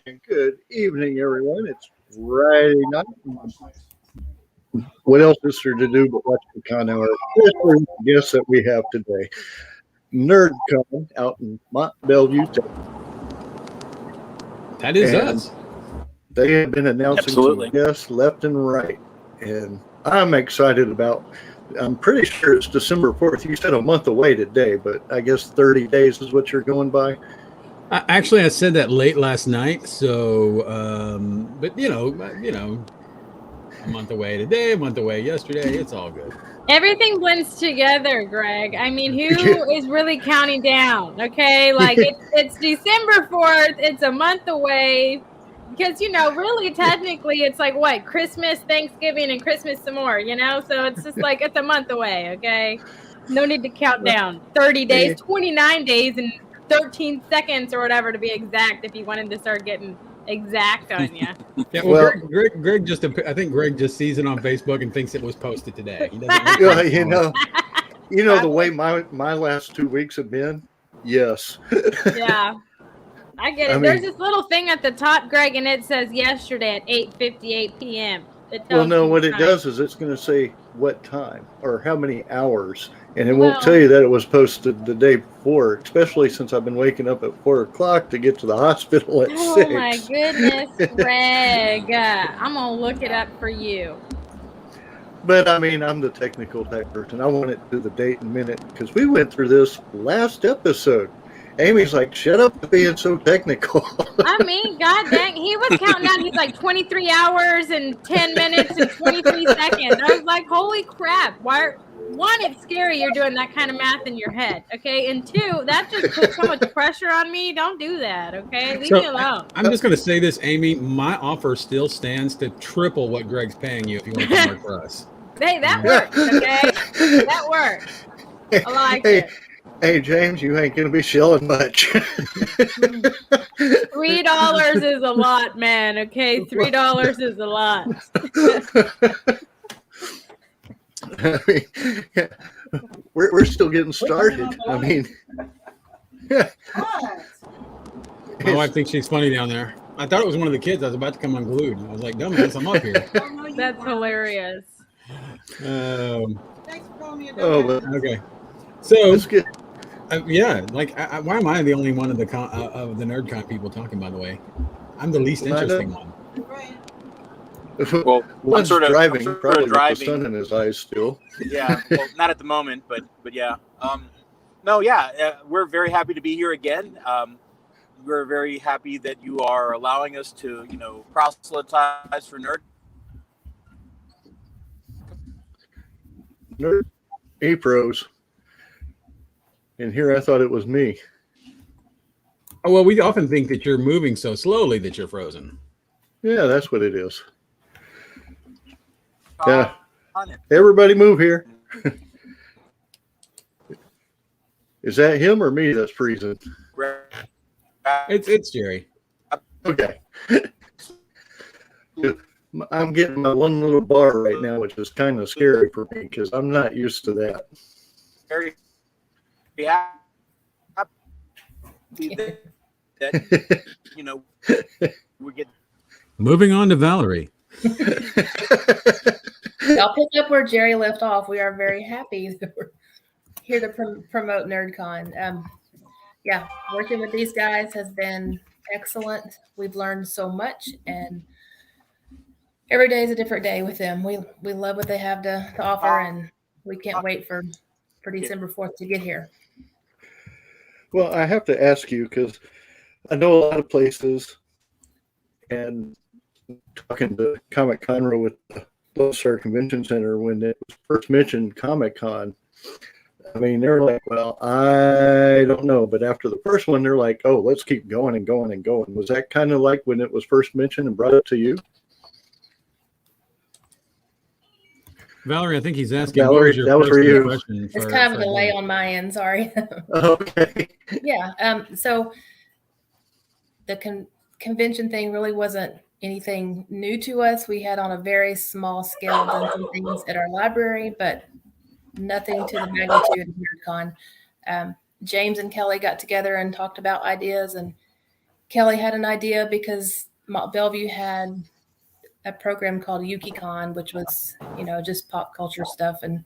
And good evening, everyone. It's Friday night. What else is there to do but watch the con hour? Especially the guests that we have today. NerdCon out in Mont Bellevue, Texas. That is And us. They have been announcing Absolutely. some guests left and right. And I'm excited about, I'm pretty sure it's December 4th. You said a month away today, but I guess 30 days is what you're going by. Actually, I said that late last night. So, but you know, a month away today, a month away yesterday. It's all good. Everything blends together, Greg. I mean, who is really counting down? Okay, like it's December 4th. It's a month away. Because, really, technically, it's like, what, Christmas, Thanksgiving, and Christmas some more, So it's just like, it's a month away, okay? No need to count down. 30 days, 29 days, and 13 seconds or whatever to be exact if you wanted to start getting exact on you. Yeah, well, Greg just, I think Greg just sees it on Facebook and thinks it was posted today. He doesn't the way my last 2 weeks have been, yes. Yeah. I get it. There's this little thing at the top, Greg, and it says yesterday at 8:58 p.m. Well, no, what it does is it's going to say what time or how many hours, and it won't tell you that it was posted the day before, especially since I've been waking up at 4 o'clock to get to the hospital at 6. Oh, my goodness, Greg. I'm going to look it up for you. But, I'm the technical type person. I want it to the date and minute because we went through this last episode. Amy's like, shut up for being so technical. God dang, he was counting down. He's like 23 hours and 10 minutes and 23 seconds. I was like, holy crap. One, it's scary you're doing that kind of math in your head, okay? And two, that just puts so much pressure on me. Don't do that, okay? Leave me alone. I'm just going to say this, Amy. My offer still stands to triple what Greg's paying you if you want to work for us. Hey, that works, okay? That works. I like it. Hey, James, you ain't going to be shilling much. $3 is a lot, man, okay? $3 is a lot. We're still getting started. My wife thinks she's funny down there. I thought it was one of the kids. I was about to come unglued. I was like, dumbass, I'm up here. That's hilarious. Okay. So, why am I the only one of the NerdCon people talking? By the way, I'm the least interesting one. Well, one's driving, probably with the sun in his eyes still. Yeah, well, not at the moment, but yeah. We're very happy to be here again. We're very happy that you are allowing us to, proselytize for Apros. And here I thought it was me. Oh, well, we often think that you're moving so slowly that you're frozen. Yeah, that's what it is. Yeah. Everybody move here. Is that him or me that's freezing? It's Jerry. Okay. I'm getting my one little bar right now, which is kind of scary for me because I'm not used to that. Very we get. Moving on to Valerie. I'll pick up where Jerry left off. We are very happy that we're here to promote NerdCon. Working with these guys has been excellent. We've learned so much, and every day is a different day with them. We love what they have to offer, and we can't wait for December 4th to get here. Well, I have to ask you because I know a lot of places, and talking to Comic Conroe with the Lone Star Convention Center when it was first mentioned Comic Con, they're like, well, I don't know. But after the first one, they're like, oh, let's keep going and going and going. Was that kind of like when it was first mentioned and brought up to you? Valerie, I think he's asking. Valerie, that was for you. It's kind of a delay on my end. Sorry. Okay. Yeah. So the convention thing really wasn't anything new to us. We had on a very small scale done some things at our library, but nothing to the magnitude of NerdCon. James and Kelly got together and talked about ideas and Kelly had an idea because Bellevue had a program called YukiCon, which was, just pop culture stuff and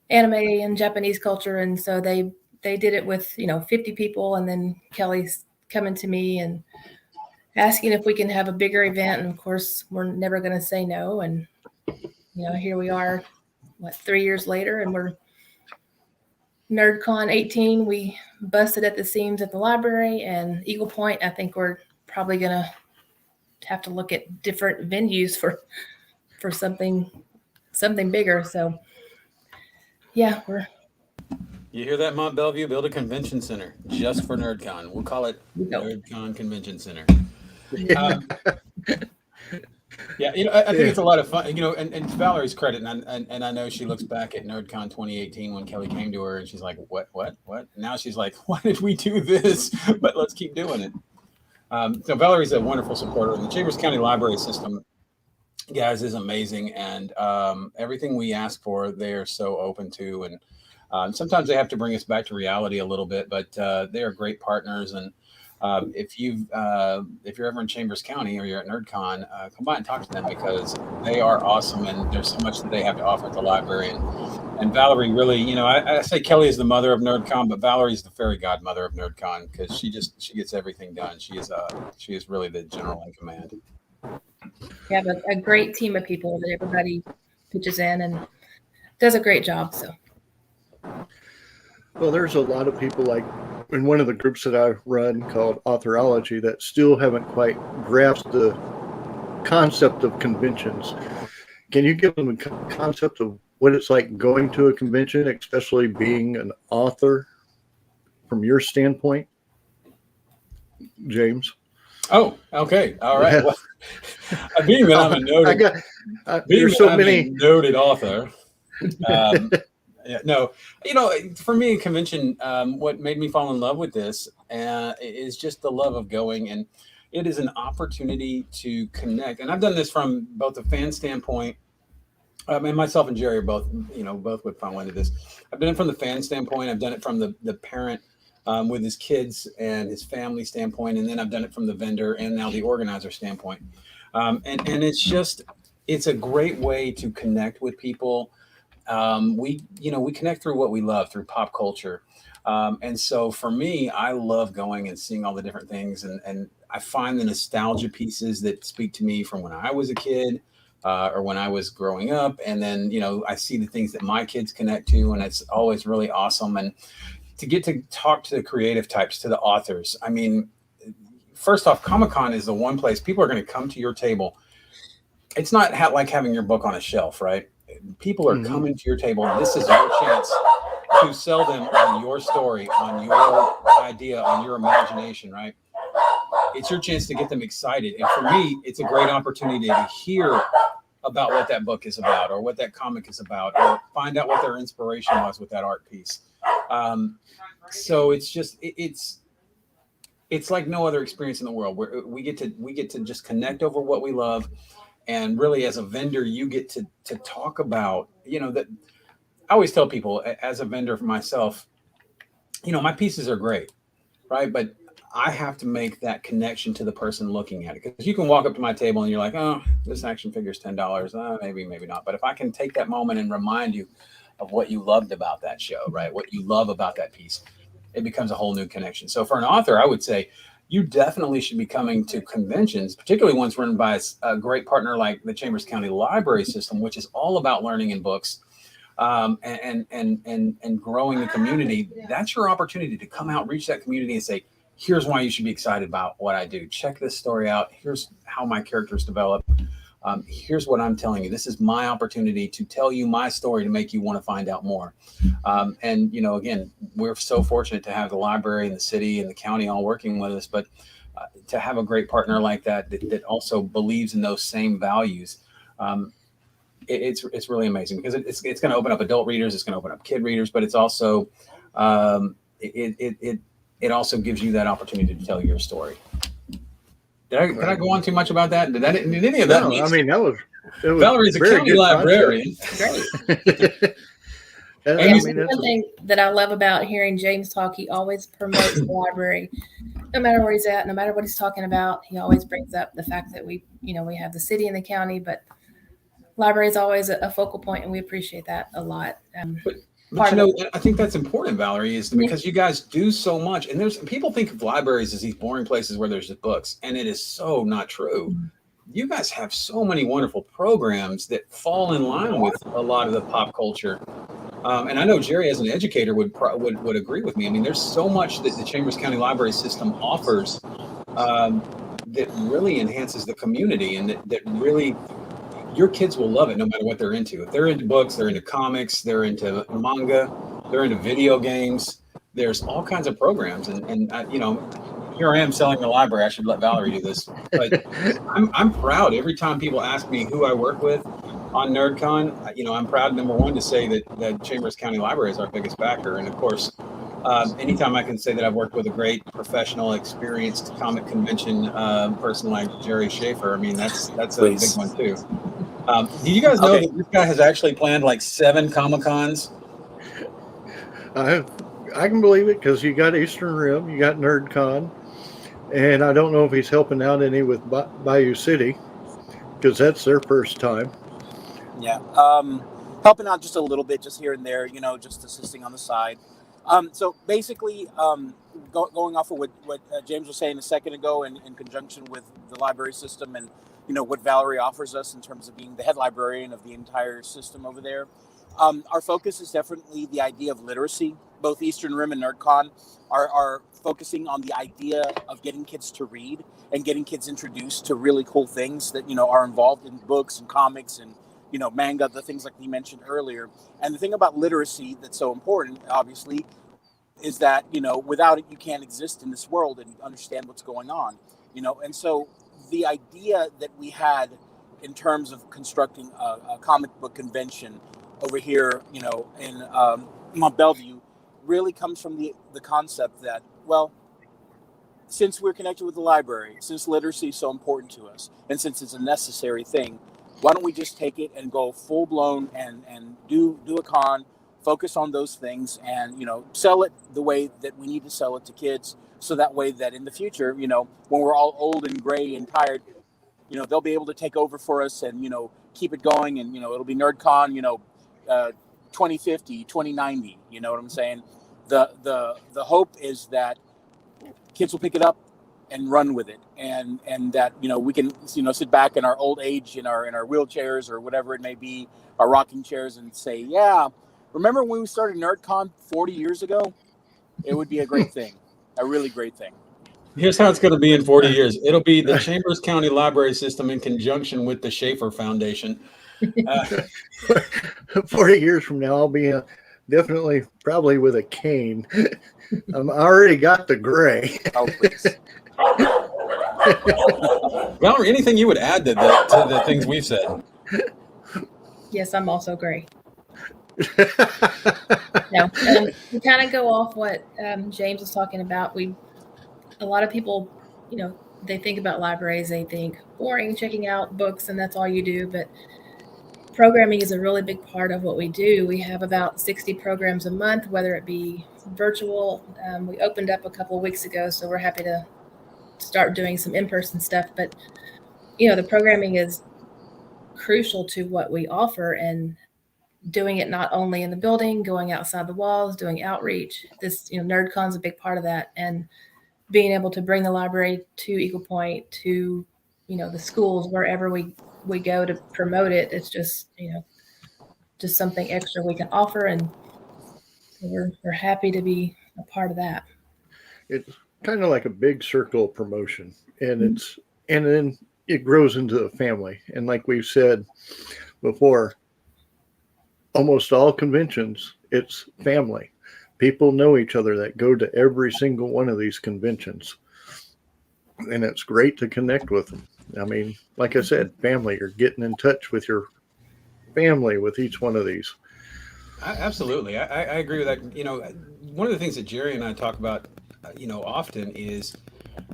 anime and Japanese culture. And so they did it with, 50 people. And then Kelly's coming to me and asking if we can have a bigger event. And of course, we're never going to say no. And, here we are, 3 years later, and we're NerdCon 18. We busted at the seams at the library, and Eagle Point, I think we're probably going to have to look at different venues for something bigger. So yeah, You hear that, Mont Bellevue? Build a convention center just for NerdCon. We'll call it NerdCon Convention Center. Yeah, I think it's a lot of fun. And to Valerie's credit, and I know she looks back at NerdCon 2018 when Kelly came to her, and she's like, "What?" Now she's like, "Why did we do this? But let's keep doing it." So Valerie's a wonderful supporter, and the Chambers County Library system, guys, is amazing, and everything we ask for, they are so open to, and sometimes they have to bring us back to reality a little bit, but they are great partners. And if you're ever in Chambers County or you're at NerdCon, come by and talk to them, because they are awesome, and there's so much that they have to offer at the library. And Valerie really, I say Kelly is the mother of NerdCon, but Valerie's the fairy godmother of NerdCon, because she gets everything done. She is really the general in command. We have a great team of people that everybody pitches in and does a great job. So, well, there's a lot of people like in one of the groups that I run called Authorology that still haven't quite grasped the concept of conventions. Can you give them a concept of what it's like going to a convention, especially being an author from your standpoint, James? Oh, okay. All right. Well, being that I'm a noted, there's so many noted author. Yeah, no, for me, a convention, what made me fall in love with this is just the love of going, and it is an opportunity to connect. And I've done this from both a fan standpoint, and myself and Jerry are both would fall into this. I've done it from the fan standpoint. I've done it from the parent with his kids and his family standpoint, and then I've done it from the vendor and now the organizer standpoint. And it's a great way to connect with people. We connect through what we love, through pop culture. And so for me, I love going and seeing all the different things. And I find the nostalgia pieces that speak to me from when I was a kid or when I was growing up. And then, I see the things that my kids connect to, and it's always really awesome. And to get to talk to the creative types, to the authors. I mean, first off, Comic-Con is the one place people are going to come to your table. It's not like having your book on a shelf, right? People are coming to your table, and this is your chance to sell them on your story, on your idea, on your imagination, right? It's your chance to get them excited. And for me, it's a great opportunity to hear about what that book is about, or what that comic is about, or find out what their inspiration was with that art piece. So it's like no other experience in the world, where we get to just connect over what we love. And really, as a vendor, you get to talk about, that I always tell people as a vendor for myself, my pieces are great, right? But I have to make that connection to the person looking at it. Because you can walk up to my table and you're like, oh, this action figure is $10. Maybe not. But if I can take that moment and remind you of what you loved about that show, right? What you love about that piece, it becomes a whole new connection. So for an author, I would say, you definitely should be coming to conventions, particularly ones run by a great partner like the Chambers County Library System, which is all about learning in books and growing the community. That's your opportunity to come out, reach that community, and say, here's why you should be excited about what I do. Check this story out. Here's how my characters develop. Here's what I'm telling you. This is my opportunity to tell you my story to make you want to find out more. And, again, we're so fortunate to have the library and the city and the county all working with us, but to have a great partner like that also believes in those same values. It's really amazing, because it's going to open up adult readers. It's going to open up kid readers, but it's also, it also gives you that opportunity to tell your story. Did I go on too much about that? Did any of that? No, I mean, it was Valerie's a county librarian. Great. And, And I it's mean, one thing that I love about hearing James talk, he always promotes the library. No matter where he's at, no matter what he's talking about, he always brings up the fact that we have the city and the county, but library is always a focal point, and we appreciate that a lot. But I think that's important, Valerie, is because you guys do so much. And there's people think of libraries as these boring places where there's just books, and it is so not true. You guys have so many wonderful programs that fall in line with a lot of the pop culture. And I know Jerry, as an educator, would agree with me. I mean, there's so much that the Chambers County Library System offers that really enhances the community, and that really your kids will love it no matter what they're into. If they're into books, they're into comics, they're into manga, they're into video games. There's all kinds of programs, and here I am selling the library. I should let Valerie do this, but I'm proud every time people ask me who I work with on NerdCon. I'm proud, number one, to say that Chambers County Library is our biggest backer, and of course, anytime I can say that I've worked with a great professional, experienced comic convention person like Jerry Schaefer, I mean that's a big one too. Do you guys know that this guy has actually planned like 7 Comic-Cons? I can believe it, because you got Eastern Rim, you got NerdCon, and I don't know if he's helping out any with Bayou City, because that's their first time. Yeah, helping out just a little bit, just here and there, just assisting on the side. So basically, going off of what James was saying a second ago, in conjunction with the library system and what Valerie offers us in terms of being the head librarian of the entire system over there. Our focus is definitely the idea of literacy. Both Eastern Rim and NerdCon are focusing on the idea of getting kids to read and getting kids introduced to really cool things that are involved in books and comics and manga, the things like we mentioned earlier. And the thing about literacy that's so important, obviously, is that without it you can't exist in this world and understand what's going on. And so the idea that we had in terms of constructing a comic book convention over here, in Mont Bellevue, really comes from the concept that, well, since we're connected with the library, since literacy is so important to us, and since it's a necessary thing, why don't we just take it and go full blown and do a con, focus on those things, and sell it the way that we need to sell it to kids, so that way that in the future, when we're all old and gray and tired, they'll be able to take over for us and keep it going, and it'll be NerdCon 2050, 2090. You know what I'm saying? The hope is that kids will pick it up and run with it, and that we can sit back in our old age in our wheelchairs or whatever it may be, our rocking chairs, and say, yeah, remember when we started NerdCon 40 years ago? It would be a great thing, a really great thing. Here's how it's going to be in 40 years. It'll be the Chambers County Library System in conjunction with the Schaefer Foundation. 40 years from now, I'll be definitely probably with a cane. I already got the gray. Oh, please. Valerie, anything you would add to the things we've said? Yes, I'm also gray. No, we kind of go off what James was talking about. A lot of people, they think about libraries, they think boring, checking out books, and that's all you do. But programming is a really big part of what we do. We have about 60 programs a month, whether it be virtual. We opened up a couple of weeks ago, so we're happy to start doing some in-person stuff. But, the programming is crucial to what we offer, and doing it not only in the building, going outside the walls, doing outreach. This, NerdCon's a big part of that. And being able to bring the library to Eagle Point, to, the schools, wherever we go to promote it, it's just, just something extra we can offer. And we're happy to be a part of that. It's kind of like a big circle promotion, and and then it grows into a family. And like we've said before, almost all conventions, it's family. People know each other that go to every single one of these conventions, and it's great to connect with them. I mean, like I said, family, you're getting in touch with your family with each one of these. Absolutely. I agree with that. One of the things that Jerry and I talk about, often is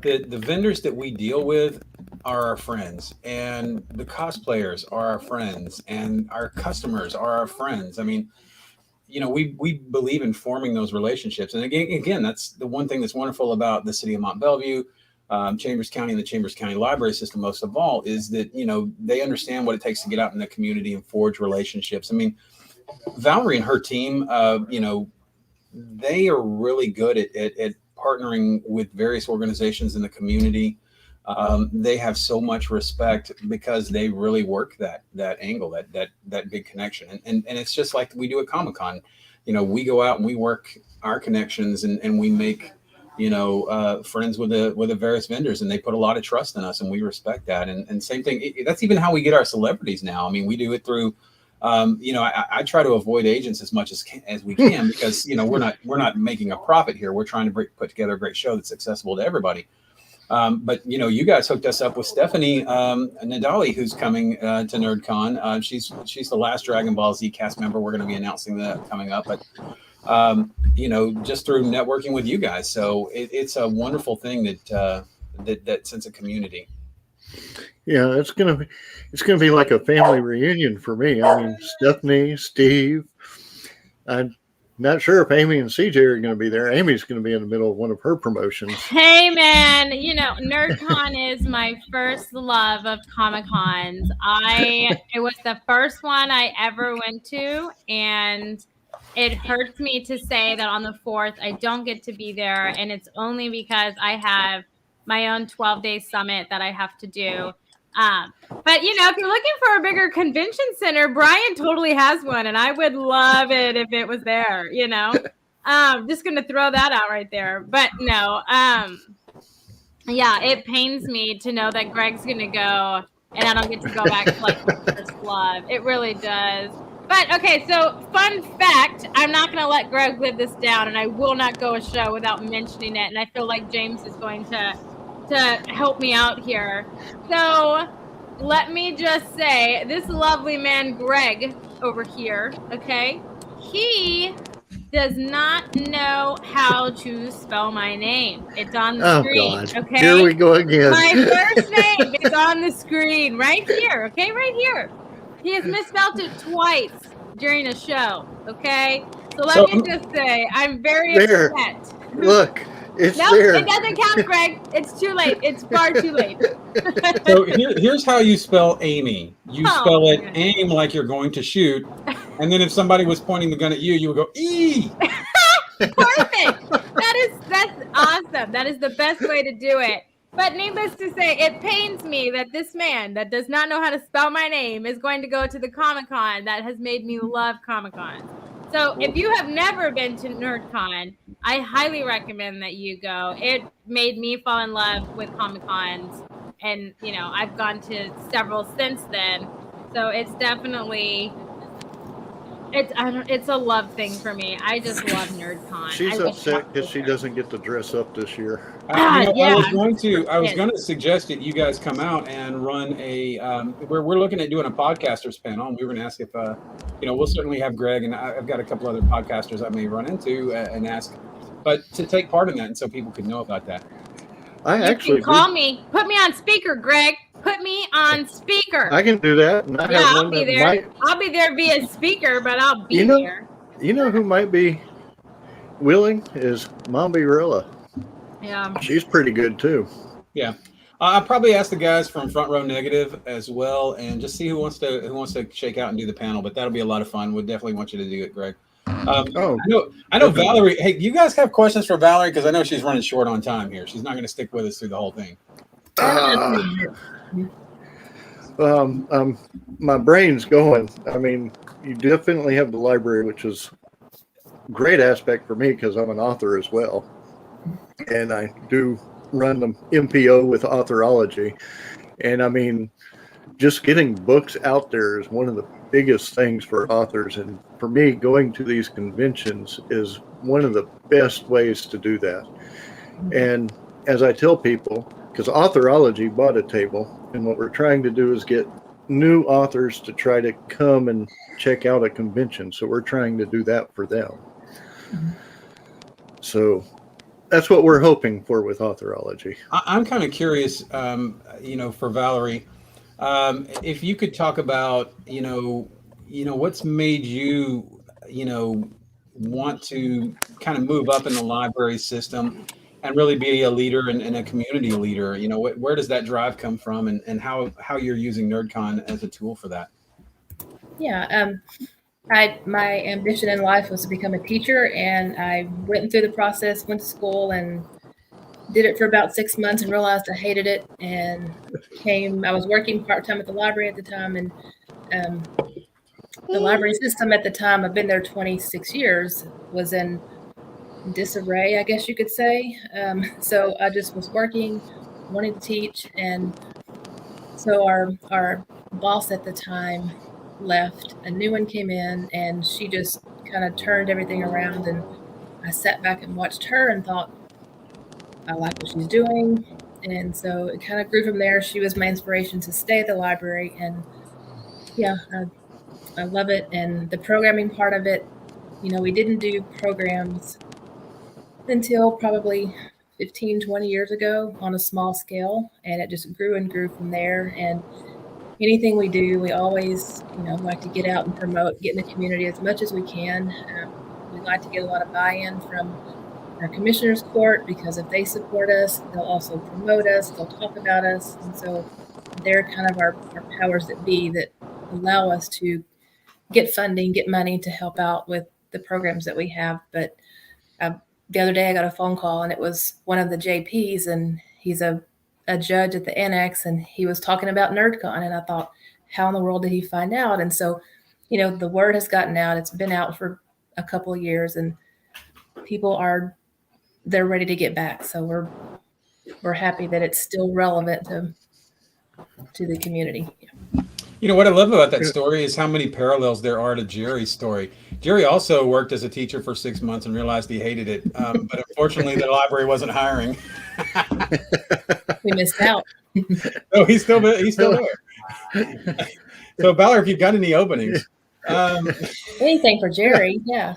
that the vendors that we deal with are our friends, and the cosplayers are our friends, and our customers are our friends. I mean, we believe in forming those relationships. And again, that's the one thing that's wonderful about the city of Mont Bellevue, Chambers County, and the Chambers County Library System, most of all, is that, they understand what it takes to get out in the community and forge relationships. I mean, Valerie and her team, they are really good at partnering with various organizations in the community. They have so much respect because they really work that angle, that big connection. And it's just like we do at Comic-Con. We go out and we work our connections and we make, friends with the various vendors, and they put a lot of trust in us, and we respect that. And same thing, that's even how we get our celebrities now. I mean, we do it through, I try to avoid agents as much as we can because, we're not making a profit here. We're trying to put together a great show that's accessible to everybody. But you guys hooked us up with Stephanie Nadali, who's coming to NerdCon. She's the last Dragon Ball Z cast member. We're going to be announcing that coming up, but just through networking with you guys. So it's a wonderful thing that sense of community. Yeah, it's gonna be like a family reunion for me. I mean, Stephanie, Steve. I'm not sure if Amy and CJ are going to be there. Amy's going to be in the middle of one of her promotions. Hey, man, NerdCon is my first love of Comic-Cons. It was the first one I ever went to, and it hurts me to say that on the 4th, I don't get to be there, and it's only because I have my own 12-day summit that I have to do. But, if you're looking for a bigger convention center, Brian totally has one, and I would love it if it was there, just going to throw that out right there. But no, yeah, it pains me to know that Greg's going to go, and I don't get to go back to, like, first love. It really does. But, okay, so fun fact, I'm not going to let Greg live this down, and I will not go a show without mentioning it, and I feel like James is going to help me out here. So let me just say, this lovely man, Greg, over here, okay, he does not know how to spell my name. It's on the screen, God. Okay? Here we go again. My first name is on the screen right here, okay, right here. He has misspelled it twice during a show, okay? So let me just say, I'm very upset. Look. It's nope, there. It doesn't count, Greg. It's too late. It's far too late. So here's how you spell Amy. You spell it aim like you're going to shoot, and then if somebody was pointing the gun at you, you would go E. Perfect. That's awesome. That is the best way to do it. But needless to say, it pains me that this man that does not know how to spell my name is going to go to the Comic-Con that has made me love Comic-Con. So if you have never been to NerdCon, I highly recommend that you go. It made me fall in love with Comic-Cons, and I've gone to several since then. So it's definitely it's a love thing for me. I just love NerdCon. She's upset because she doesn't get to dress up this year. I was going to suggest that you guys come out and run a. We're looking at doing a podcasters panel, and we were going to ask if we'll certainly have Greg, and I've got a couple other podcasters I may run into and ask, but to take part in that, and so people could know about that. Actually call me. Put me on speaker, Greg. Put me on speaker. I can do that. And I'll be there. I'll be there via speaker, but I'll be there. You know who might be willing is Mombirilla. Yeah. She's pretty good too. Yeah. I'll probably ask the guys from Front Row Negative as well, and just see who wants to shake out and do the panel. But that'll be a lot of fun. We'd definitely want you to do it, Greg. I know Valerie. Hey, you guys have questions for Valerie? Because I know she's running short on time here. She's not going to stick with us through the whole thing. My brain's going. I mean, you definitely have the library, which is a great aspect for me because I'm an author as well, and I do run the MPO with Authorology. And I mean, just getting books out there is one of the biggest things for authors, and for me, going to these conventions is one of the best ways to do that. And as I tell people, because Authorology bought a table, and what we're trying to do is get new authors to try to come and check out a convention. So we're trying to do that for them. Mm-hmm. So that's what we're hoping for with Authorology. I'm kind of curious, for Valerie, if you could talk about, what's made you, want to kind of move up in the library system and really be a leader and a community leader? Where does that drive come from, and how you're using NerdCon as a tool for that? Yeah. My ambition in life was to become a teacher, and I went through the process, went to school, and did it for about 6 months and realized I hated it. And I was working part-time at the library at the time, and the library system at the time, I've been there 26 years, was in disarray, I guess you could say. So I just was working, wanting to teach, and so our boss at the time left. A new one came in, and she just kind of turned everything around. And I sat back and watched her and thought, I like what she's doing. And so it kind of grew from there. She was my inspiration to stay at the library. And yeah, I love it. And the programming part of it, we didn't do programs until probably 15, 20 years ago on a small scale. And it just grew and grew from there. And anything we do, we always, like to get out and promote, get in the community as much as we can. We like to get a lot of buy-in from our commissioners court, because if they support us, they'll also promote us, they'll talk about us. And so they're kind of our powers that be that allow us to get funding, get money to help out with the programs that we have. But the other day I got a phone call, and it was one of the JPs, and he's a judge at the annex, and he was talking about NerdCon, and I thought, how in the world did he find out? And so, the word has gotten out. It's been out for a couple of years, and people they're ready to get back. So we're happy that it's still relevant to the community. Yeah. What I love about that story is how many parallels there are to Jerry's story. Jerry also worked as a teacher for 6 months and realized he hated it. But unfortunately, the library wasn't hiring. We missed out. No, he's still there. So, Valerie, if you've got any openings. Anything for Jerry, yeah.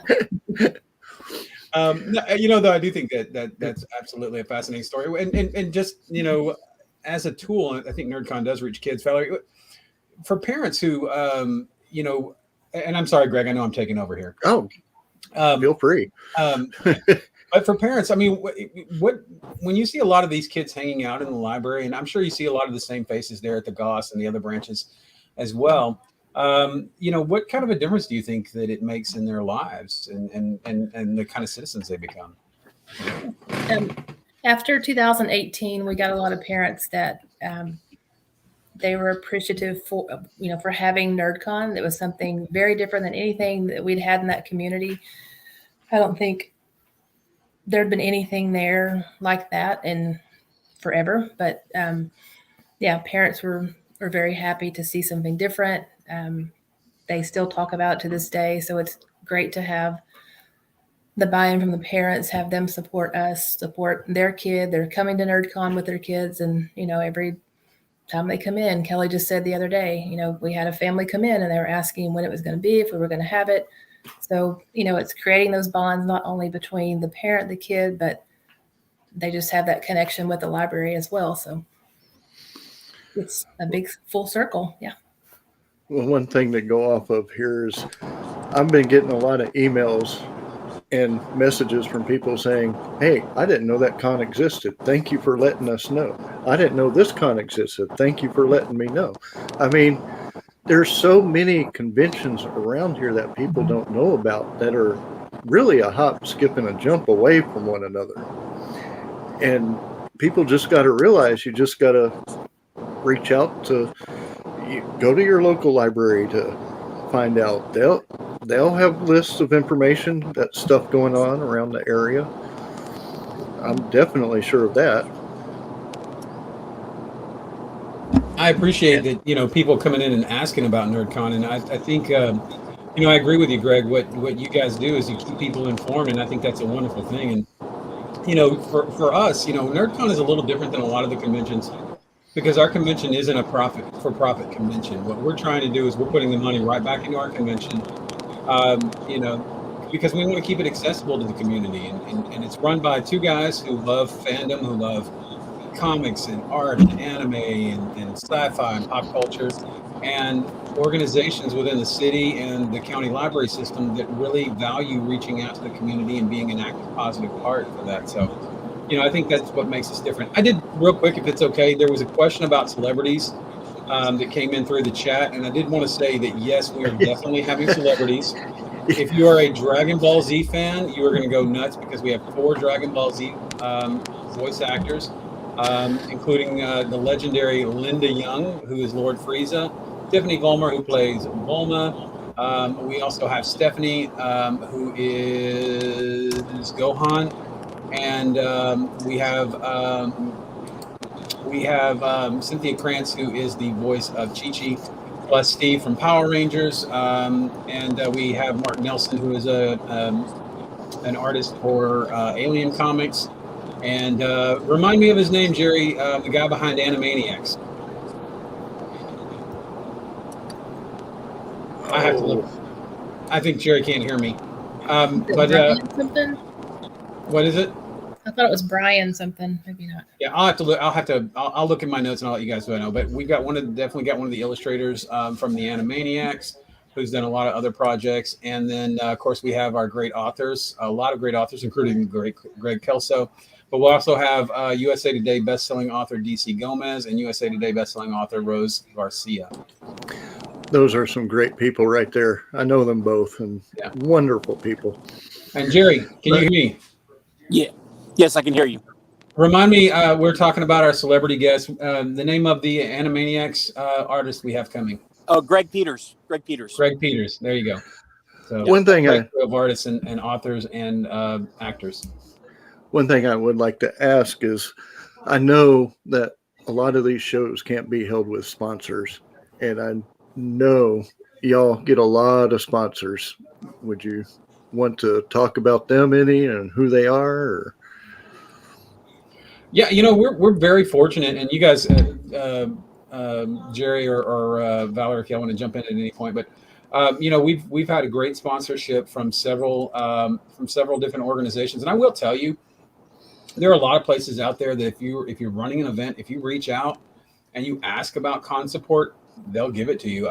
Though I do think that's absolutely a fascinating story. And just, as a tool, I think NerdCon does reach kids. Valerie, for parents who, and I'm sorry, Greg, I know I'm taking over here. Oh, feel free. But for parents, I mean, when you see a lot of these kids hanging out in the library, and I'm sure you see a lot of the same faces there at the GOS and the other branches as well, what kind of a difference do you think that it makes in their lives and the kind of citizens they become? After 2018, we got a lot of parents that they were appreciative for having NerdCon. It was something very different than anything that we'd had in that community. I don't think there'd been anything there like that in forever. But parents were very happy to see something different. They still talk about it to this day. So it's great to have the buy-in from the parents, have them support us, support their kid. They're coming to NerdCon with their kids. And, every time they come in, Kelly just said the other day, we had a family come in and they were asking when it was going to be, if we were going to have it. So, it's creating those bonds, not only between the parent, the kid, but they just have that connection with the library as well. So it's a big full circle. Yeah. Well, one thing to go off of here is I've been getting a lot of emails and messages from people saying, hey, I didn't know that con existed. Thank you for letting us know. I didn't know this con existed. Thank you for letting me know. I mean, there's so many conventions around here that people don't know about that are really a hop, skip, and a jump away from one another. And people just got to realize you just got to reach out to, go to your local library to find out. They'll have lists of information, that stuff going on around the area. I'm definitely sure of that. I appreciate that, people coming in and asking about NerdCon. And I think, I agree with you, Greg. What you guys do is you keep people informed. And I think that's a wonderful thing. And, for us, NerdCon is a little different than a lot of the conventions because our convention isn't a for-profit convention. What we're trying to do is we're putting the money right back into our convention, because we want to keep it accessible to the community. And it's run by two guys who love fandom, who love comics and art and anime and sci-fi and pop cultures, and organizations within the city and the county library system that really value reaching out to the community and being an active, positive part for that. So, I think that's what makes us different. I did real quick, if it's okay. There was a question about celebrities that came in through the chat, and I did want to say that yes, we are definitely having celebrities. If you are a Dragon Ball Z fan, you are going to go nuts because we have 4 Dragon Ball Z voice actors, including the legendary Linda Young, who is Lord Frieza, Tiffany Vollmer, who plays Bulma. We also have Stephanie, who is Gohan, and we have Cynthia Krantz, who is the voice of Chi-Chi, plus Steve from Power Rangers, and we have Mark Nelson, who is an artist for Alien Comics. And remind me of his name, Jerry, the guy behind Animaniacs. I have to look. I think Jerry can't hear me. Brian something? What is it? I thought it was Brian something. Maybe not. Yeah, I'll have to look. I'll look in my notes and I'll let you guys know. But we got definitely got one of the illustrators from the Animaniacs, who's done a lot of other projects. And then, of course, we have our great authors, a lot of great authors, including Greg Kelso. But we'll also have USA Today bestselling author DC Gomez and USA Today bestselling author Rose Garcia. Those are some great people right there. I know them both, and wonderful people. And Jerry, can you hear me? Yeah. Yes, I can hear you. Remind me, we're talking about our celebrity guest. The name of the Animaniacs artist we have coming. Oh, Greg Peters. Greg Peters. There you go. So one thing of artists and authors and actors. One thing I would like to ask is, I know that a lot of these shows can't be held with sponsors, and I know y'all get a lot of sponsors. Would you want to talk about them any and who they are? Or? Yeah, we're very fortunate, and you guys, Jerry or Valerie, if y'all want to jump in at any point, but we've had a great sponsorship from several different organizations, and I will tell you, there are a lot of places out there that if you're running an event, if you reach out and you ask about con support, they'll give it to you.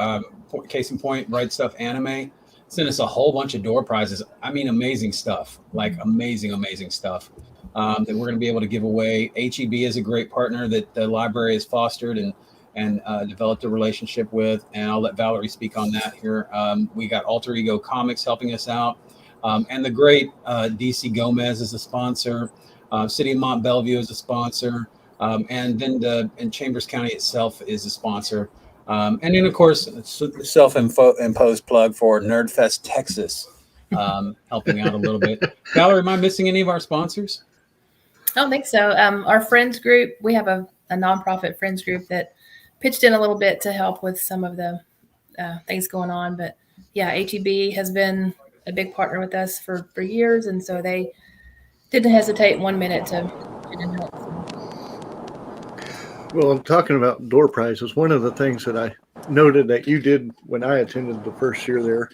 Case in point, Right Stuff Anime sent us a whole bunch of door prizes. I mean, amazing stuff, like amazing stuff that we're going to be able to give away. HEB is a great partner that the library has fostered and developed a relationship with, and I'll let Valerie speak on that here. We got Alter Ego Comics helping us out, and the great DC Gomez is a sponsor. City of Mont Bellevue is a sponsor, and then Chambers County itself is a sponsor. And then, of course, self-imposed plug for Nerdfest Texas, helping out a little bit. Valerie, am I missing any of our sponsors? I don't think so. Our friends group, we have a nonprofit friends group that pitched in a little bit to help with some of the things going on. But yeah, HEB has been a big partner with us for years, and so they didn't hesitate 1 minute to help. Well, I'm talking about door prizes. One of the things that I noted that you did when I attended the first year there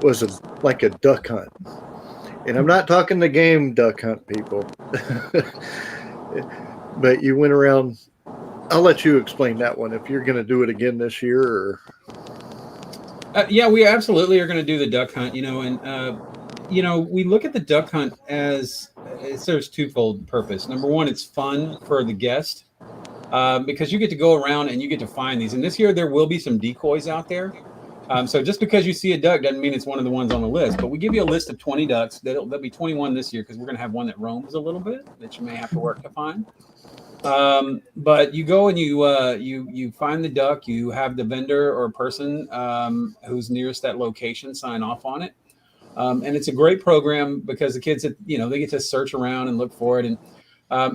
was like a duck hunt. And I'm not talking the game duck hunt, people. But you went around. I'll let you explain that one if you're going to do it again this year. Or... yeah, we absolutely are going to do the duck hunt, we look at the duck hunt as it serves twofold purpose. Number one, it's fun for the guest because you get to go around and you get to find these. And this year there will be some decoys out there. So just because you see a duck doesn't mean it's one of the ones on the list. But we give you a list of 20 ducks. There'll be 21 this year because we're going to have one that roams a little bit that you may have to work to find. But you go and you find the duck. You have the vendor or person who's nearest that location sign off on it. And it's a great program because the kids, they get to search around and look for it. And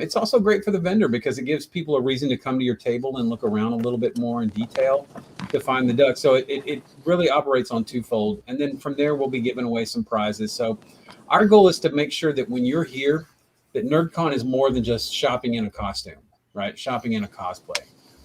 it's also great for the vendor because it gives people a reason to come to your table and look around a little bit more in detail to find the duck. So it really operates on twofold. And then from there, we'll be giving away some prizes. So our goal is to make sure that when you're here, that NerdCon is more than just shopping in a costume, right? Shopping in a cosplay.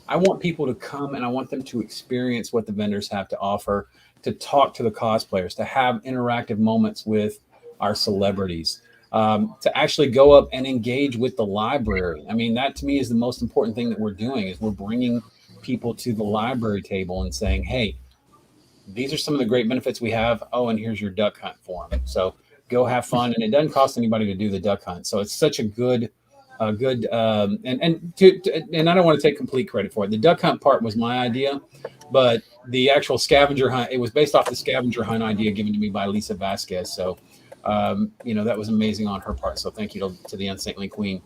I want people to come and I want them to experience what the vendors have to offer, to talk to the cosplayers, to have interactive moments with our celebrities. to actually go up and engage with the library. I mean, that to me is the most important thing that we're doing is we're bringing people to the library table and saying, hey, these are some of the great benefits we have. Oh, and here's your duck hunt form. So go have fun. And it doesn't cost anybody to do the duck hunt. So it's such a good, and I don't want to take complete credit for it. The duck hunt part was my idea, but the actual scavenger hunt, it was based off the scavenger hunt idea given to me by Lisa Vasquez. So, that was amazing on her part. So thank you to the Unsaintly Queen.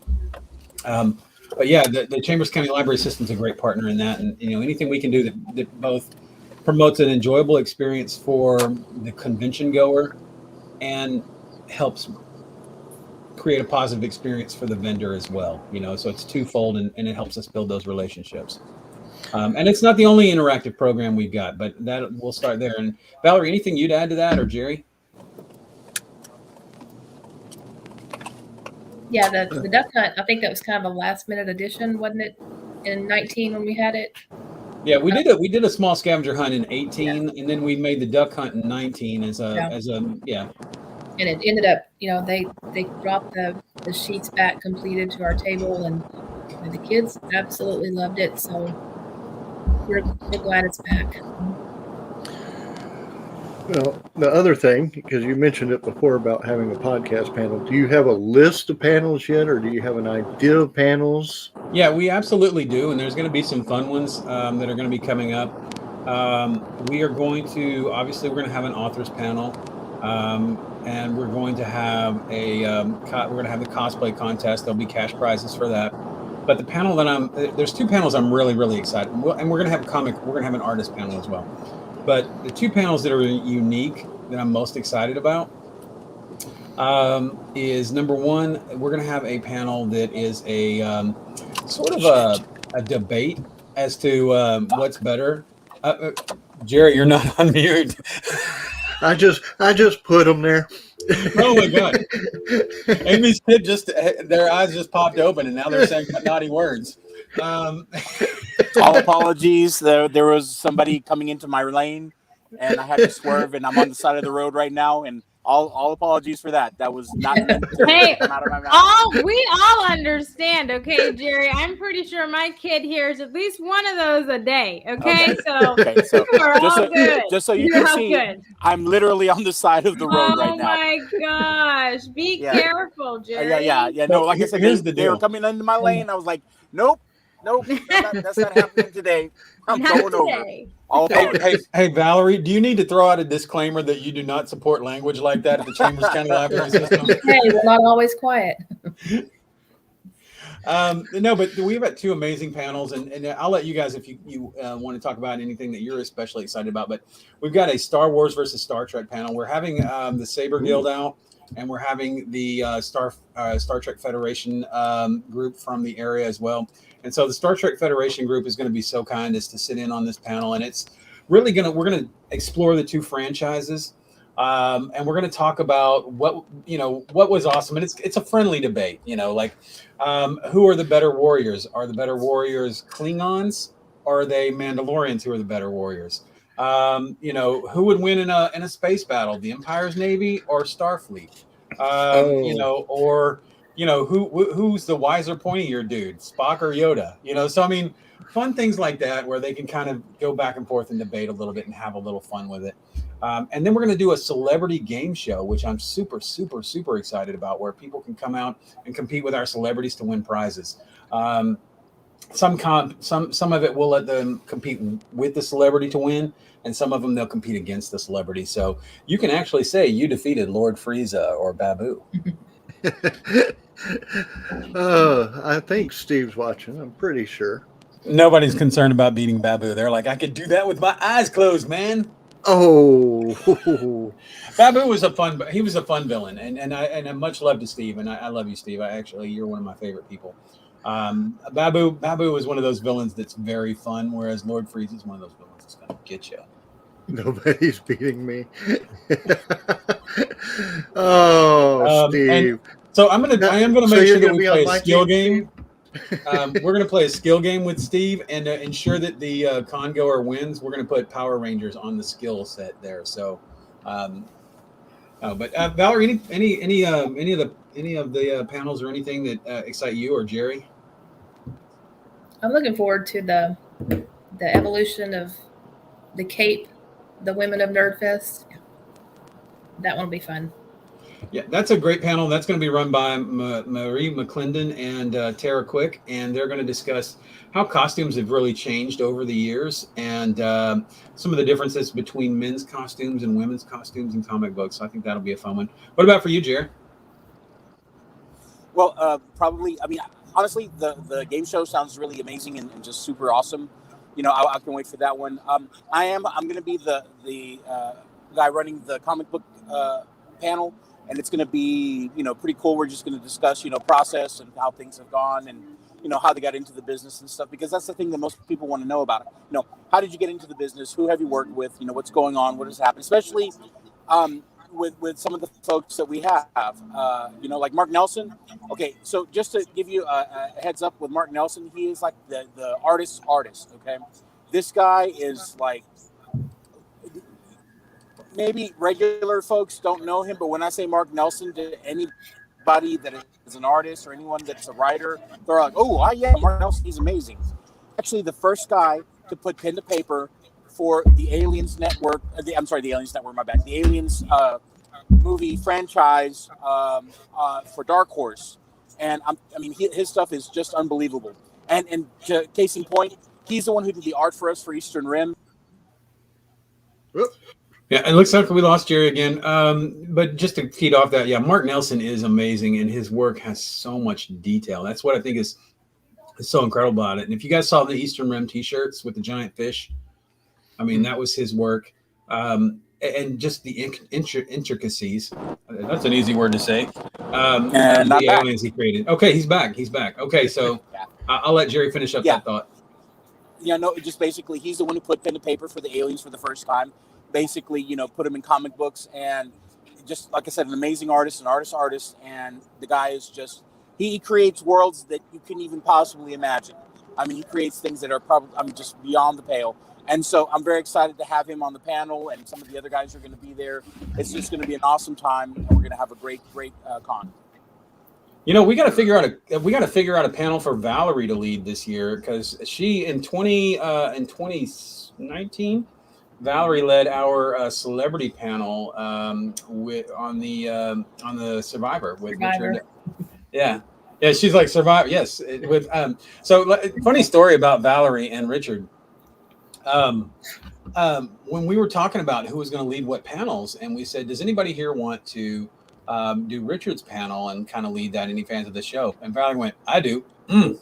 But yeah, the Chambers County Library System is a great partner in that. And, anything we can do that both promotes an enjoyable experience for the convention goer and helps create a positive experience for the vendor as well. So it's twofold and it helps us build those relationships. And it's not the only interactive program we've got, but that we'll start there. And Valerie, anything you'd add to that, or Jerry? Yeah, the duck hunt, I think that was kind of a last minute addition, wasn't it? In 19 when we had it. Yeah, we did a small scavenger hunt in 18, and then we made the duck hunt in 19 as a. And it ended up, they dropped the sheets back completed to our table, and the kids absolutely loved it. So we're glad it's back. Well, the other thing, because you mentioned it before about having a podcast panel, do you have a list of panels yet, or do you have an idea of panels? Yeah, we absolutely do, and there's going to be some fun ones that are going to be coming up. We are going to, obviously, we're going to have an authors panel, and we're going to have the cosplay contest. There'll be cash prizes for that. But the panel there's two panels I'm really, really excited, and we're going to have we're going to have an artist panel as well. But the two panels that are unique that I'm most excited about is number one, we're going to have a panel that is a sort of a debate as to what's better. Jerry, you're not on mute. I just put them there. Oh my God! Amy's kid their eyes just popped open, and now they're saying naughty words. All apologies. There was somebody coming into my lane, and I had to swerve, and I'm on the side of the road right now. And all apologies for that. That was not meant to come out of my mouth. We all understand, okay, Jerry. I'm pretty sure my kid hears at least one of those a day. Okay, so you are all good. Just so you can see, good. I'm literally on the side of the road right now. Oh my gosh! Be careful, Jerry. Yeah. No, like I said, they were coming into my lane. I was like, nope, that's not happening today. I'm going over. Hey, Valerie, do you need to throw out a disclaimer that you do not support language like that at the Chambers County Library System? Hey, we're not always quiet. No, but we've got two amazing panels, and I'll let you guys, if you want to talk about anything that you're especially excited about, but we've got a Star Wars versus Star Trek panel. We're having the Saber Guild out, and we're having the Star Trek Federation group from the area as well. And so the Star Trek Federation group is going to be so kind as to sit in on this panel, and it's really we're going to explore the two franchises, and we're going to talk about what was awesome, and it's a friendly debate. Who are the better warriors? Are the better warriors Klingons, or are they Mandalorians who are the better warriors? Who would win in a space battle, the Empire's Navy or Starfleet? Who's the wiser, pointier dude, Spock or Yoda? So I mean, fun things like that where they can kind of go back and forth and debate a little bit and have a little fun with it. And then we're going to do a celebrity game show, which I'm super, super, super excited about, where people can come out and compete with our celebrities to win prizes. Some of it we'll let them compete with the celebrity to win, and some of them they'll compete against the celebrity. So you can actually say you defeated Lord Frieza or Babu. I think Steve's watching. I'm pretty sure. Nobody's concerned about beating Babu. They're like, I could do that with my eyes closed, man. Oh, Babu was a fun villain, and I much love to Steve, and I love you, Steve. You're one of my favorite people. Babu is one of those villains that's very fun, whereas Lord Frieza is one of those villains that's going to get you. Nobody's beating me. Steve. So I am gonna make sure that we play a skill game. We're gonna play a skill game with Steve, and ensure that the con goer wins. We're gonna put Power Rangers on the skill set there. So, But Valerie, any of the panels or anything that excite you or Jerry? I'm looking forward to the evolution of the Cape, the Women of Nerdfest. That one will be fun. Yeah, that's a great panel. That's going to be run by Marie McClendon and Tara Quick, and they're going to discuss how costumes have really changed over the years and some of the differences between men's costumes and women's costumes in comic books. So I think that'll be a fun one. What about for you, Jerry? Well, probably. I mean, honestly, the game show sounds really amazing and just super awesome. I can wait for that one. I'm going to be the guy running the comic book panel, and it's going to be pretty cool. We're just going to discuss process and how things have gone and how they got into the business and stuff, because that's the thing that most people want to know about it. How did you get into the business? Who have you worked with? What's going on? What has happened? Especially with some of the folks that we have, like Mark Nelson. Okay, so just to give you a heads up with Mark Nelson, he is like the artist. Okay, this guy is like, maybe regular folks don't know him, but when I say Mark Nelson to anybody that is an artist or anyone that's a writer, they're like, oh, yeah, Mark Nelson, he's amazing. Actually, the first guy to put pen to paper for the Aliens Network, the Aliens movie franchise for Dark Horse. And his stuff is just unbelievable. And to case in point, he's the one who did the art for us for Eastern Rim. Yeah, it looks like we lost Jerry again. But just to feed off that, yeah, Mark Nelson is amazing, and his work has so much detail. That's what I think is so incredible about it. And if you guys saw the Eastern Rim T-shirts with the giant fish, that was his work. And just the intricacies. That's an easy word to say. And the aliens he created. Okay, he's back. Okay, so I'll let Jerry finish up that thought. Yeah, no, just basically, he's the one who put pen to paper for the aliens for the first time. Basically, put them in comic books, and just like I said, an amazing artist, and the guy is just, he creates worlds that you couldn't even possibly imagine. He creates things that are probably, just beyond the pale. And so I'm very excited to have him on the panel, and some of the other guys are going to be there. It's just going to be an awesome time, and we're going to have a great con. We got to figure out a panel for Valerie to lead this year, because she in 2019, Valerie led our celebrity panel on the Survivor with Richard. Yeah, she's like Survivor. Yes, with So funny story about Valerie and Richard. When we were talking about who was going to lead what panels, and we said, does anybody here want to do Richard's panel and kind of lead that? Any fans of the show? And Valerie went, I do. She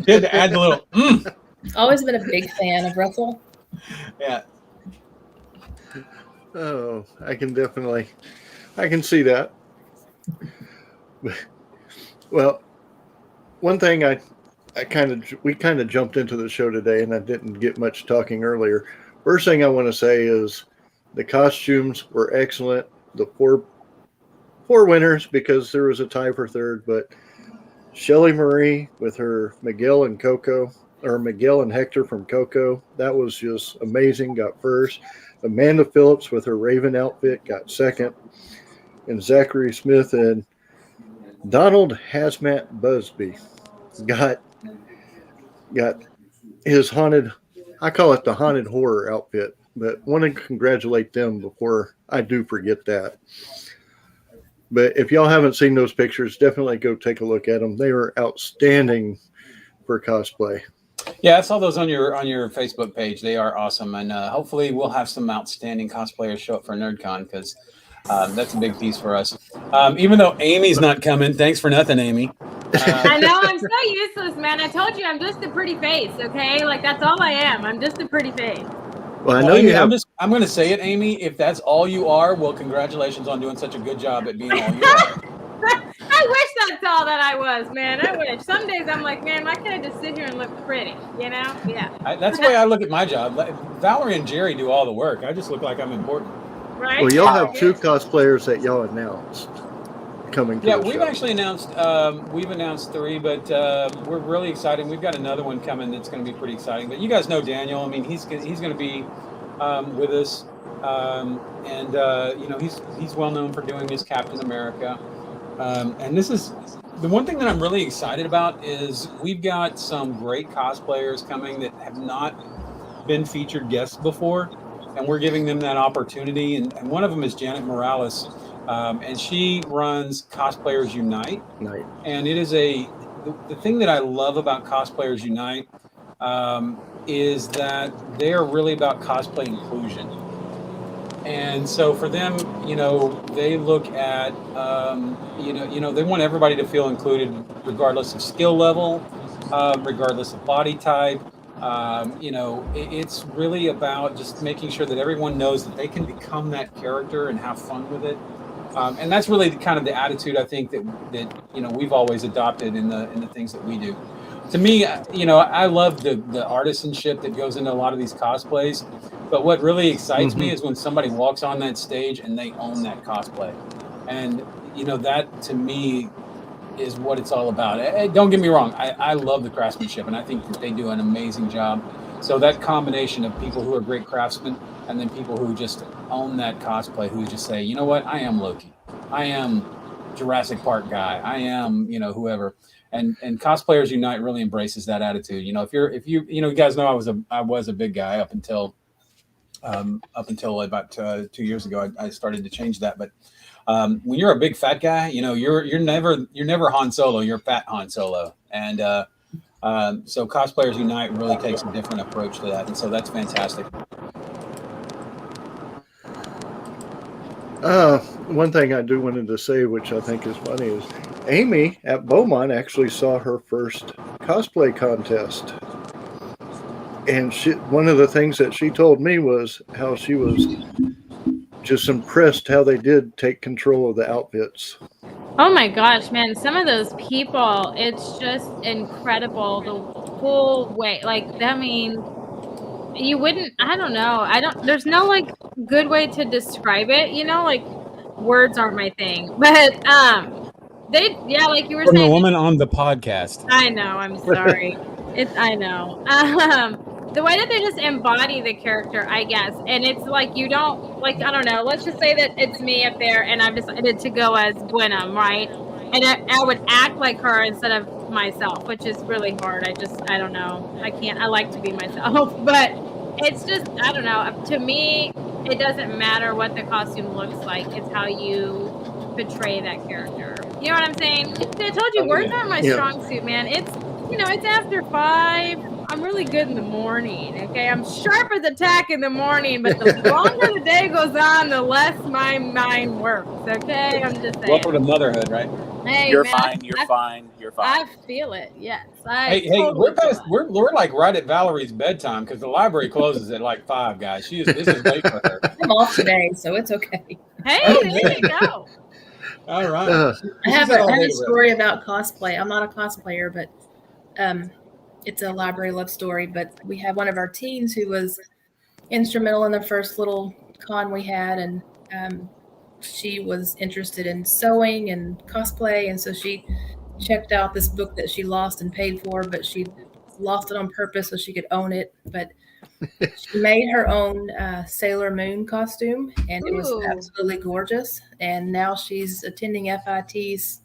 had to add the little Always been a big fan of Russell. Yeah. Oh, I can see that. Well, one thing we kind of jumped into the show today, and I didn't get much talking earlier. First thing I want to say is the costumes were excellent. The four winners, because there was a tie for third, but Shelley Marie with her Miguel and Hector from Coco, that was just amazing, got first. Amanda Phillips with her Raven outfit got second, and Zachary Smith and Donald Hazmat Busby got his haunted, I call it the haunted horror outfit, but want to congratulate them before I do forget that. But if y'all haven't seen those pictures, definitely go take a look at them. They were outstanding for cosplay. Yeah, I saw those on your Facebook page. They are awesome, and hopefully we'll have some outstanding cosplayers show up for NerdCon, because that's a big piece for us. Even though Amy's not coming, thanks for nothing, Amy. I know, I'm so useless, man. I told you I'm just a pretty face, okay? Like, that's all I am. I'm just a pretty face. Well, I know Amy, you have. I'm going to say it, Amy. If that's all you are, well, congratulations on doing such a good job at being all you are. I wish that's all that I was, man. I wish. Some days I'm like, man, why can't I just sit here and look pretty? Yeah. That's the way I look at my job. Valerie and Jerry do all the work. I just look like I'm important. Right? Well, y'all have two cosplayers that y'all announced coming to the we've show. actually announced we've announced 3, but we're really excited. We've got another one coming that's going to be pretty exciting. But you guys know Daniel. I mean, he's going to be with us, and he's well known for doing his Captain America. And this is the one thing that I'm really excited about is we've got some great cosplayers coming that have not been featured guests before, and we're giving them that opportunity. And one of them is Janet Morales, and she runs Cosplayers Unite. And it is the thing that I love about Cosplayers Unite is that they are really about cosplay inclusion. And so for them, they look at, they want everybody to feel included regardless of skill level, regardless of body type. It's really about just making sure that everyone knows that they can become that character and have fun with it. And that's really kind of the attitude I think that we've always adopted in the things that we do. To me, I love the artisanship that goes into a lot of these cosplays. But what really excites me is when somebody walks on that stage and they own that cosplay. And, that to me is what it's all about. Don't get me wrong. I love the craftsmanship and I think that they do an amazing job. So that combination of people who are great craftsmen and then people who just own that cosplay, who just say, you know what, I am Loki. I am Jurassic Park guy. I am, whoever. And Cosplayers Unite really embraces that attitude. If you guys know I was a big guy up until about 2 years ago. I started to change that. But when you're a big fat guy, you're never Han Solo. You're fat Han Solo. And so Cosplayers Unite really takes a different approach to that, and so that's fantastic. One thing I do wanted to say, which I think is funny, is Amy at Beaumont actually saw her first cosplay contest. And one of the things that she told me was how she was just impressed how they did take control of the outfits. Oh my gosh, man. Some of those people, it's just incredible. The full way. You wouldn't, I don't know. There's no good way to describe it, words aren't my thing. But like you were From saying. the woman on the podcast. I know, I'm sorry. I know. The way that they just embody the character, I guess. And it's you don't, I don't know. Let's just say that it's me up there and I've decided to go as Gwenum, right? And I would act like her instead of myself, which is really hard. I don't know. I like to be myself. But it's just, I don't know. To me, it doesn't matter what the costume looks like. It's how you portray that character. You know what I'm saying? See, I told you, words aren't my strong suit, man. It's after 5. I'm really good in the morning, okay? I'm sharp as a tack in the morning, but the longer the day goes on, the less my mind works, okay? I'm just saying. Welcome to motherhood, right? Hey, You're man, fine. You're fine. I feel it, yes. Hey, we're right at Valerie's bedtime because the library closes at 5, guys. This is late for her. I'm off today, so it's okay. Hey, there you go. All right. I have a story about cosplay. I'm not a cosplayer, but it's a library love story. But we had one of our teens who was instrumental in the first little con we had, and she was interested in sewing and cosplay, and so she checked out this book that she lost and paid for, but she lost it on purpose so she could own it. But she made her own Sailor Moon costume, and it was absolutely gorgeous. And now she's attending FIT's,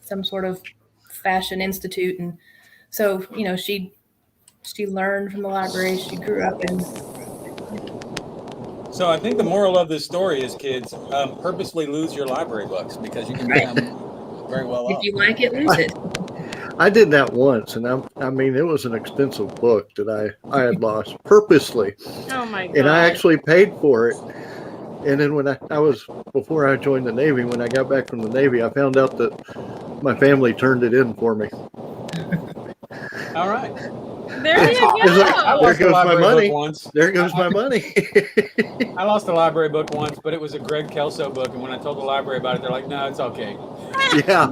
some sort of fashion institute, and so she learned from the library. She grew up in. So I think the moral of this story is, kids, purposely lose your library books because you can become very well off. If you like it, lose it. I did that once, and it was an expensive book that I had lost purposely. Oh my god! And I actually paid for it. And then when before I joined the Navy, when I got back from the Navy, I found out that my family turned it in for me. All right. There you go. There goes my money. There goes my money. I lost a library book once, but it was a Greg Kelso book, and when I told the library about it, they're like, "No, it's okay." Yeah.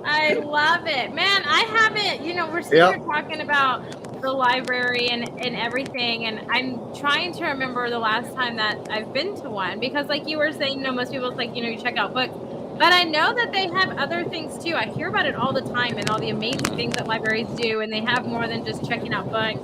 I love it, man. I haven't. We're sitting here talking about the library and everything, and I'm trying to remember the last time that I've been to one because, like you were saying, most people it's you check out books. But I know that they have other things too. I hear about it all the time and all the amazing things that libraries do. And they have more than just checking out books.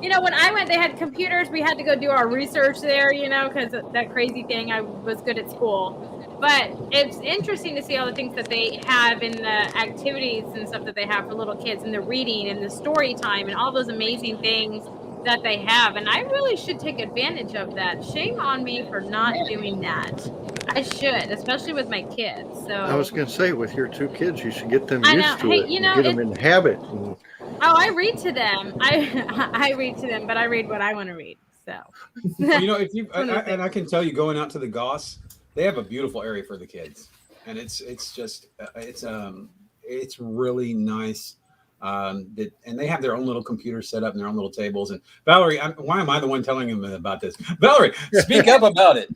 you know, when I went, they had computers. We had to go do our research there, you know, because that crazy thing, I was good at school. But it's interesting to see all the things that they have in the activities and stuff that they have for little kids, and the reading and the story time and all those amazing things that they have. And I really should take advantage of that. Shame on me for not doing that. I should, especially with my kids. So I was going to say, with your 2 kids, you should get them I know. used to Hey, it you and know, get them in habit. And oh, I read to them. I read to them, but I read what I want to read. So, Well, you know, if you and I can tell you, going out to the Goss, they have a beautiful area for the kids, and it's just it's really nice. That, and they have their own little computers set up and their own little tables. And Valerie, why am I the one telling them about this? Valerie, speak up about it.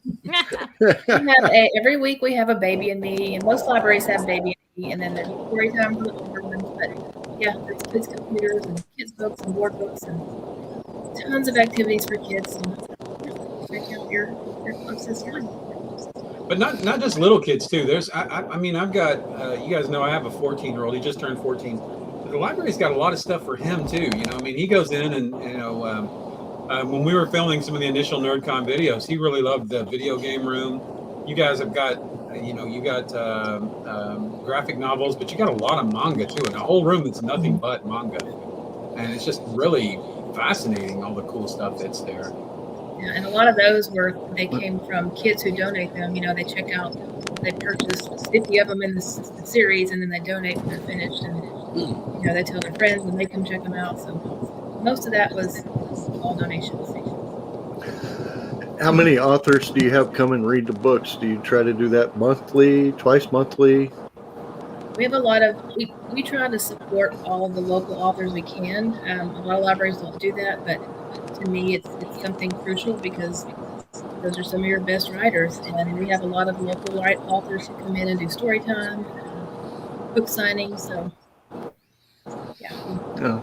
Every week we have a baby and me, and most libraries have baby and me, and then there's story time for the older ones. But yeah, there's kids' computers and kids' books and board books and tons of activities for kids. And check out your closest one. But not just little kids too. There's I mean, I've got you guys know I have a 14-year-old. He just turned 14. The library's got a lot of stuff for him too. You know, I mean, he goes in and when we were filming some of the initial NerdCon videos, he really loved the video game room. You guys have got graphic novels, but you got a lot of manga too, and a whole room that's nothing but manga. And it's just really fascinating, all the cool stuff that's there. Yeah, and a lot of those they came from kids who donate them. You know, they check out, they purchase 50 of them in the series, and then they donate when they're finished. And you know, they tell their friends, and they come check them out. So most of that was all donations. how many authors do you have come and read the books? Do you try to do that monthly, twice monthly? We have a lot of, we try to support all of the local authors we can. A lot of libraries don't do that, but to me, it's something crucial because those are some of your best writers. And we have a lot of local authors who come in and do story time, book signings. So, yeah.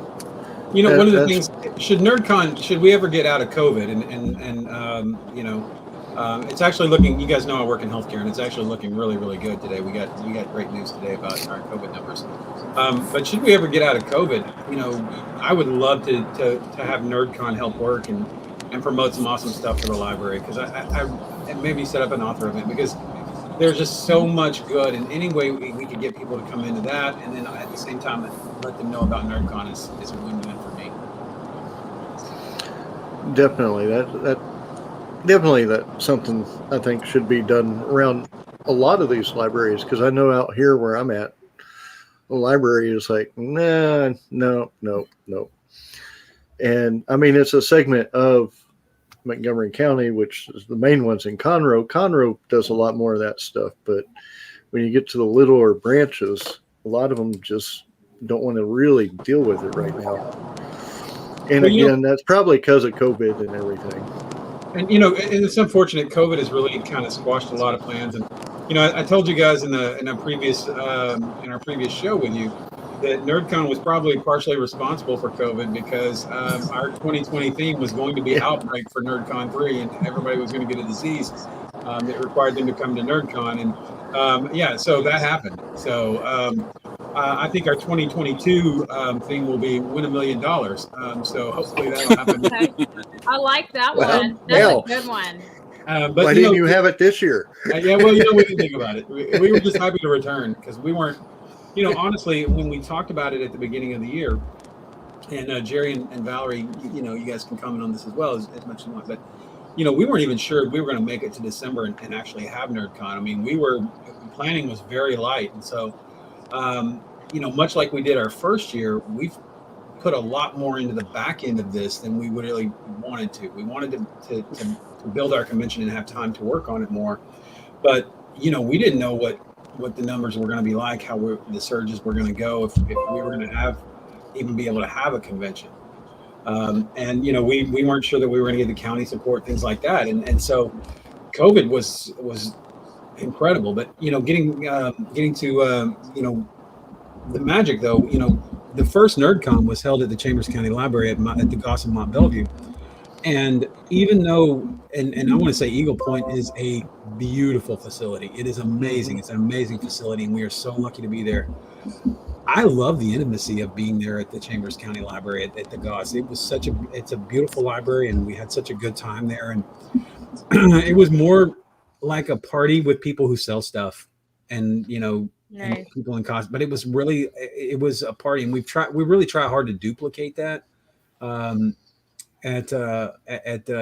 You know, one of the things, should we ever get out of COVID and you know, it's actually looking, you guys know I work in healthcare, and it's actually looking really, really good today. We got great news today about our COVID numbers. But should we ever get out of COVID, you know, I would love to have NerdCon help work and promote some awesome stuff for the library, because I maybe set up an author event, because there's just so much good, and any way we could get people to come into that, and then at the same time let them know about NerdCon is a win-win for me. Definitely, definitely that's something I think should be done around a lot of these libraries, because I know out here where I'm at, the library is like, nah, no. And I mean, it's a segment of Montgomery County, which is the main ones in Conroe. Conroe does a lot more of that stuff, but when you get to the littler branches, a lot of them just don't want to really deal with it right now. And again, that's probably because of COVID and everything. And you know, and it's unfortunate. COVID has really kind of squashed a lot of plans. And you know, I told you guys in our previous show with you that NerdCon was probably partially responsible for COVID, because our 2020 theme was going to be Outbreak for NerdCon 3, and everybody was going to get a disease that required them to come to NerdCon. And yeah, so that happened. So I think our 2022 thing will be win $1 million. So hopefully that'll happen. Okay. I like that one. That's a good one. But why didn't you have it this year? Yeah, well, you know, we didn't think about it. We were just happy to return, because we weren't, you know, honestly, when we talked about it at the beginning of the year, and Jerry and Valerie, you know, you guys can comment on this as well as much as you want, but, you know, we weren't even sure we were going to make it to December and actually have NerdCon. I mean, planning was very light. And so, you know, much like we did our first year, we've put a lot more into the back end of this than we really wanted to. We wanted to build our convention and have time to work on it more. But, you know, we didn't know what the numbers were going to be like, how the surges were going to go, if we were going to even be able to have a convention. And, you know, we weren't sure that we were going to get the county support, things like that. And so COVID was incredible. But, you know, getting to, you know, the magic, though, you know, the first NerdCon was held at the Chambers County Library at the Goss in Mont Bellevue. And even though, and I want to say Eagle Point is a beautiful facility. It is amazing. It's an amazing facility, and we are so lucky to be there. I love the intimacy of being there at the Chambers County Library at the Goss. It's a beautiful library, and we had such a good time there. And it was more like a party with people who sell stuff, and Nice. and people in cost. But it was a party, and we really try hard to duplicate that at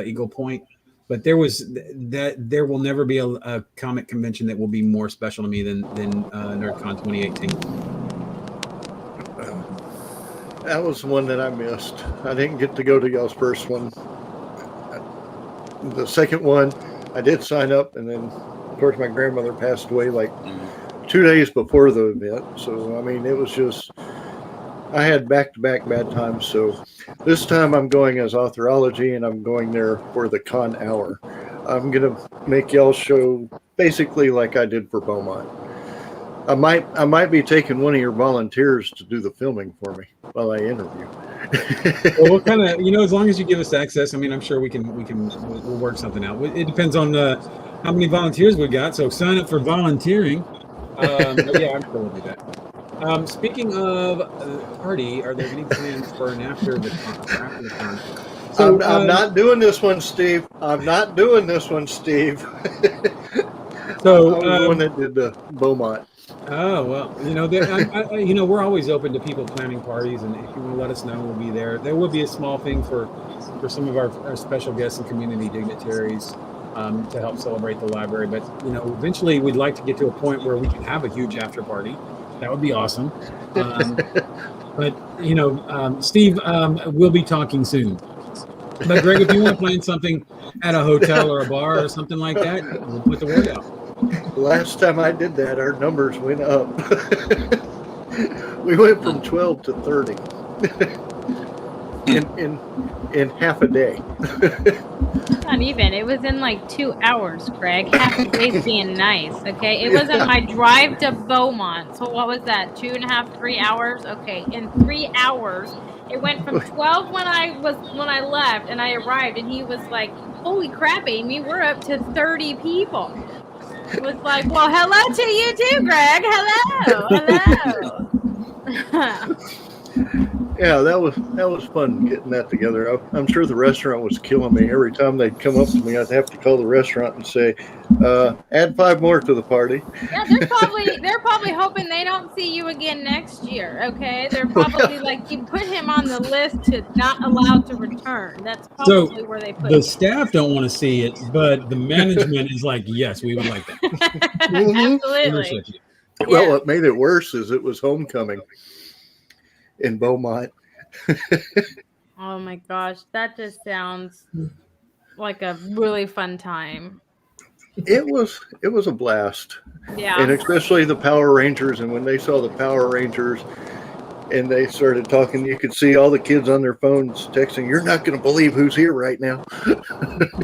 Eagle Point. But there will never be a comic convention that will be more special to me than NerdCon 2018. That was the one that I missed. I didn't get to go to y'all's first one. The second one, I did sign up, and then, of course, my grandmother passed away like 2 days before the event. So, I mean, it was just, I had back-to-back bad times. So this time I'm going as Authorology, and I'm going there for the con hour. I'm going to make y'all show basically like I did for Beaumont. I might be taking one of your volunteers to do the filming for me while I interview. Well, what kind of, as long as you give us access, I mean, I'm sure we'll work something out. It depends on how many volunteers we got. So sign up for volunteering. But yeah, I'm sure we'll do that. Speaking of party, are there any plans for an after the con? So, I'm not doing this one, Steve. I'm not doing this one, Steve. So I was the one that did the Beaumont. Oh, well, we're always open to people planning parties, and if you want to let us know, we'll be there. There will be a small thing for some of our special guests and community dignitaries to help celebrate the library. But, eventually we'd like to get to a point where we can have a huge after party. That would be awesome. But, Steve, we'll be talking soon. But, Greg, if you want to plan something at a hotel or a bar or something like that, we'll put the word out. Last time I did that, our numbers went up. We went from 12 to 30 in half a day. Not even. It was in like 2 hours, Greg. Half the day's being nice, okay? It wasn't my drive to Beaumont. So what was that? 2.5, 3 hours? Okay, in 3 hours, it went from 12 when I left and I arrived, and he was like, "Holy crap, Amy, we're up to 30 people." It was like, well, hello to you too, Greg. Hello. Yeah, that was fun getting that together. I'm sure the restaurant was killing me. Every time they'd come up to me, I'd have to call the restaurant and say, add 5 more to the party. Yeah, they're probably hoping they don't see you again next year. Okay, they're probably like, you put him on the list to not allowed to return. That's probably where they put the him. staff don't want to see it, but the management is like, yes, we would like that. Absolutely. Well, what made it worse is it was homecoming in Beaumont. Oh my gosh, that just sounds like a really fun time. It was a blast. Yeah. And especially the Power Rangers, and when they saw the Power Rangers and they started talking, you could see all the kids on their phones texting, "You're not going to believe who's here right now."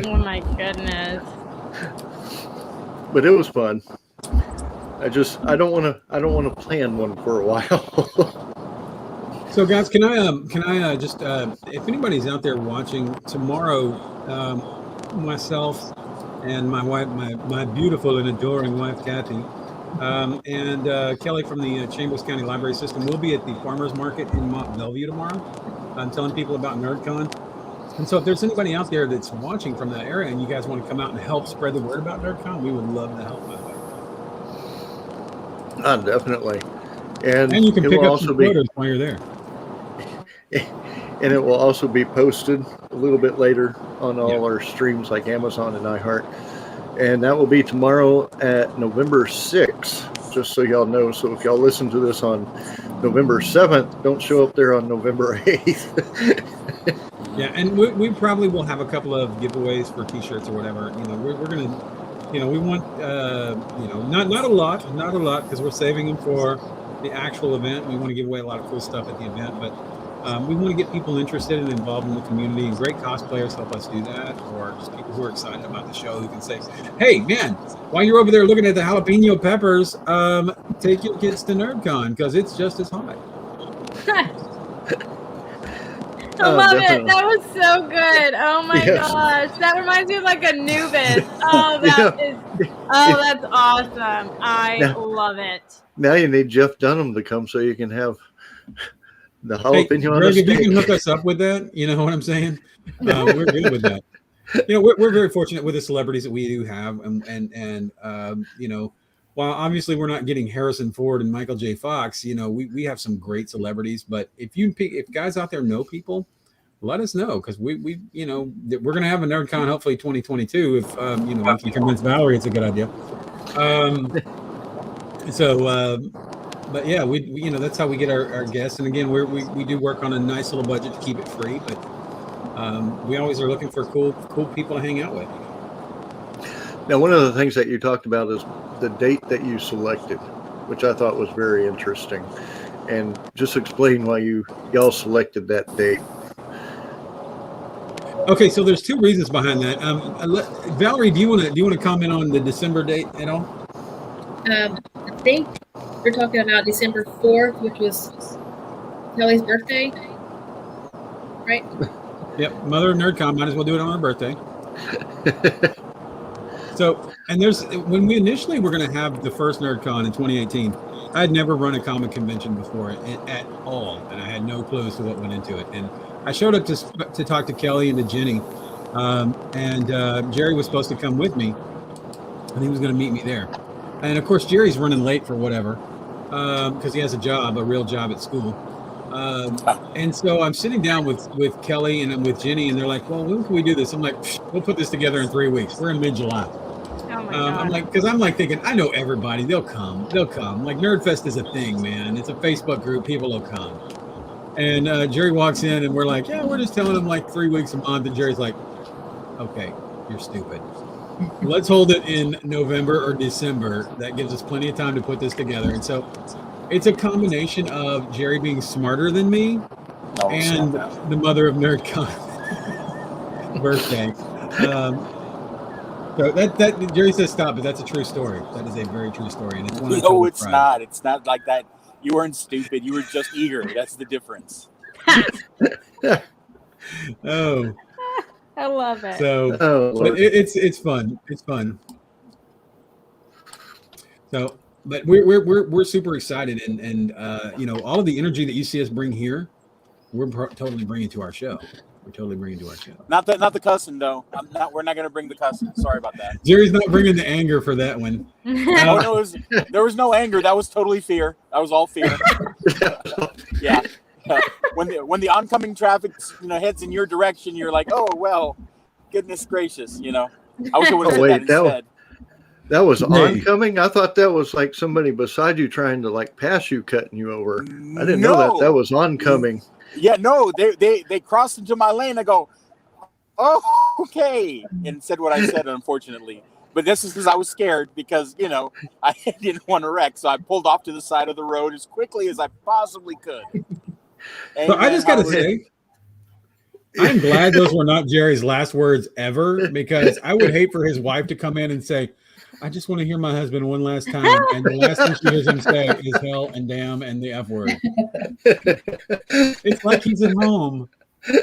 Oh my goodness. But it was fun. I don't want to plan one for a while. So, guys, can I just if anybody's out there watching tomorrow, myself and my wife, my beautiful and adoring wife Kathy, and Kelly from the Chambers County Library System will be at the Farmers Market in Mont Bellevue tomorrow. I'm telling people about NerdCon. And so if there's anybody out there that's watching from that area and you guys want to come out and help spread the word about NerdCon, we would love to help. Definitely. And you can it pick will up also some be photos while you're there. And it will also be posted a little bit later on all our streams like Amazon and iHeart. And that will be tomorrow at November 6th, just so y'all know. So if y'all listen to this on November 7th, don't show up there on November 8th. Yeah, and we probably will have a couple of giveaways for T-shirts or whatever. We're going to, we want, not a lot, because we're saving them for the actual event. We want to give away a lot of cool stuff at the event, but we want to get people interested and involved in the community, and great cosplayers help us do that, or just people who are excited about the show who can say, "Hey, man, while you're over there looking at the jalapeno peppers, take your kids to NerdCon because it's just as hot." I love definitely. it. That was so good. Oh my Yes. gosh. That reminds me of like Anubis. Oh, that's awesome. I Now- love it. Now you need Jeff Dunham to come so you can have the Hey, jalapeno on Greg, the if you can hook steak. us up with that, you know what I'm saying? We're good with that. You know, we're very fortunate with the celebrities that we do have, and you know, while obviously we're not getting Harrison Ford and Michael J. Fox, you know, we have some great celebrities. But if guys out there know people, let us know, because we you know, we're gonna have a NerdCon hopefully 2022 if you know, we can convince Valerie it's a good idea. But yeah, we you know, that's how we get our guests. And again, we do work on a nice little budget to keep it free, but we always are looking for cool people to hang out with. Now, one of the things that you talked about is the date that you selected, which I thought was very interesting. And just explain why y'all selected that date. Okay, so there's two reasons behind that. Valerie, do you want to comment on the December date at all? I think we're talking about December 4th, which was Kelly's birthday, right? Yep, Mother of NerdCon, might as well do it on her birthday. So, and when we initially were going to have the first NerdCon in 2018, I had never run a comic convention before at all, and I had no clue as to what went into it. And I showed up to talk to Kelly and to Jenny, and Jerry was supposed to come with me, and he was going to meet me there. And of course, Jerry's running late for whatever, because he has a real job at school. And so I'm sitting down with Kelly and I'm with Jenny, and they're like, well, when can we do this? I'm like, we'll put this together in 3 weeks. We're in mid-July. Oh my God. I'm like, because I'm like thinking, I know everybody. They'll come. Like, Nerdfest is a thing, man. It's a Facebook group. People will come. And Jerry walks in, and we're like, yeah, we're just telling him like 3 weeks a month. And Jerry's like, okay, you're stupid. Let's hold it in November or December. That gives us plenty of time to put this together. And so it's a combination of Jerry being smarter than me and the Mother of NerdCon birthday. So that Jerry says stop, but that's a true story. That is a very true story, and it's one. No, it's not. It's not like that. You weren't stupid. You were just eager. That's the difference. Oh, I love it. So, but it's fun. It's fun. So, but we're super excited, and you know, all of the energy that you see us bring here, we're totally bringing to our show. We're totally bringing to our show. Not the cussing though. We're not going to bring the cussing. Sorry about that. Jerry's not bringing the anger for that one. Oh no, there was no anger. That was totally fear. That was all fear. Yeah. When the oncoming traffic, you know, heads in your direction, you're like, oh well, goodness gracious, you know. I wish I would have said that instead. That was oncoming? I thought that was like somebody beside you trying to like pass you, cutting you over. I didn't know that was oncoming. Yeah, no, they crossed into my lane. I go, oh, okay, and said what I said, unfortunately. But this is because I was scared, because, you know, I didn't want to wreck. So I pulled off to the side of the road as quickly as I possibly could. So I just got to say, I'm glad those were not Jerry's last words ever, because I would hate for his wife to come in and say, I just want to hear my husband one last time. And the last thing she hears him say is hell and damn and the F word. It's like he's at home. Oh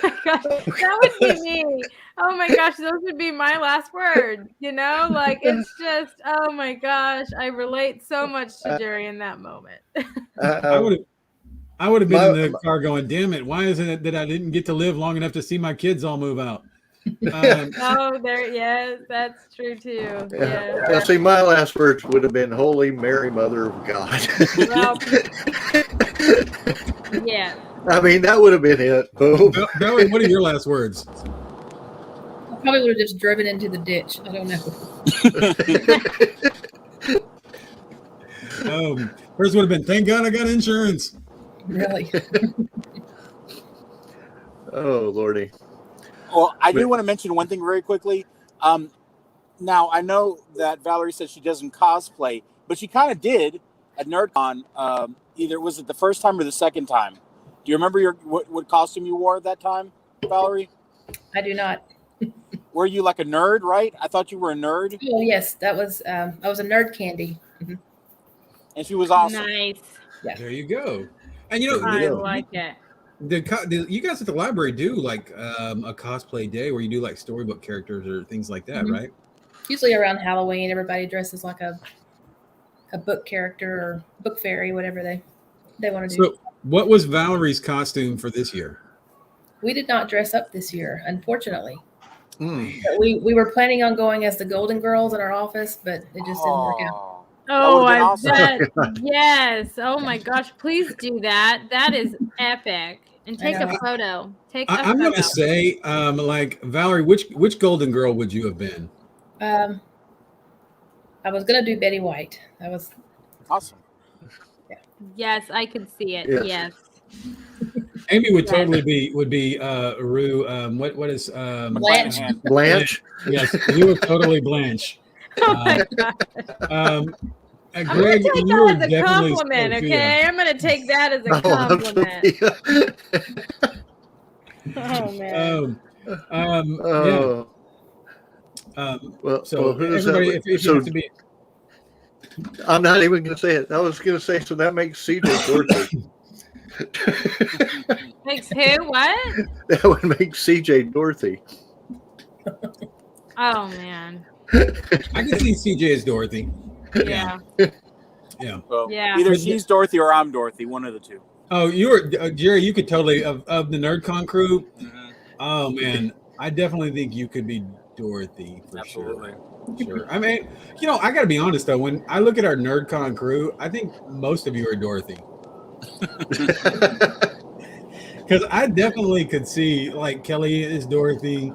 my gosh, that would be me. Oh my gosh, those would be my last words. You know, like, it's just, oh my gosh, I relate so much to Jerry in that moment. I would have been in the car going, damn it, why is it that I didn't get to live long enough to see my kids all move out? Oh, yes, that's true too. Yeah. Now, see, my last words would have been "Holy Mary, Mother of God." Well, yeah. I mean, that would have been it. Boom. Valerie, what are your last words? I probably would have just driven into the ditch. I don't know. Hers would have been, thank God I got insurance. Really? Oh, Lordy. Well, I do want to mention one thing very quickly. Now, I know that Valerie said she doesn't cosplay, but she kind of did at NerdCon. Either was it the first time or the second time? Do you remember what costume you wore at that time, Valerie? I do not. Were you like a nerd, right? I thought you were a nerd. Oh, yes. That was, I was a nerd candy. Mm-hmm. And she was awesome. Nice. Yeah. There you go. And you know, I like it. you guys at the library do like a cosplay day where you do like storybook characters or things like that, Mhm. right? Usually around Halloween, everybody dresses like a book character or book fairy, whatever they want to do. So, what was Valerie's costume for this year? We did not dress up this year, unfortunately. Hmm. But we were planning on going as the Golden Girls in our office, but it just didn't work out. Oh, would've been I awesome. bet. Yes. Oh my gosh. Please do that. That is epic. And take a know. photo. Take a I'm photo. gonna say, like Valerie, which Golden Girl would you have been? I was gonna do Betty White. That was Awesome. Yes, I could see it. Yes. Yes. Amy would Yes. totally be Rue. What is Blanche. Hand. Blanche. Yes, you were totally Blanche. Oh my god. And I'm gonna Greg, take you were that as a definitely compliment, Sophia. okay? I'm gonna take that as a Oh, I'm compliment. Sophia. Oh man. Yeah. Oh, well, So who does everybody, that? if you So have to be, I'm not even going to say it. I was going to say, so that makes CJ Dorothy. Makes who? What? That would make CJ Dorothy. Oh man. I can see CJ as Dorothy. Yeah. Yeah. Well, Yeah. either she's Dorothy or I'm Dorothy, one of the two. Oh, you were Jerry. You could totally of the NerdCon crew. Mhm. Oh man, I definitely think you could be Dorothy for Absolutely. sure. I mean, I got to be honest though. When I look at our NerdCon crew, I think most of you are Dorothy. Because I definitely could see like Kelly is Dorothy,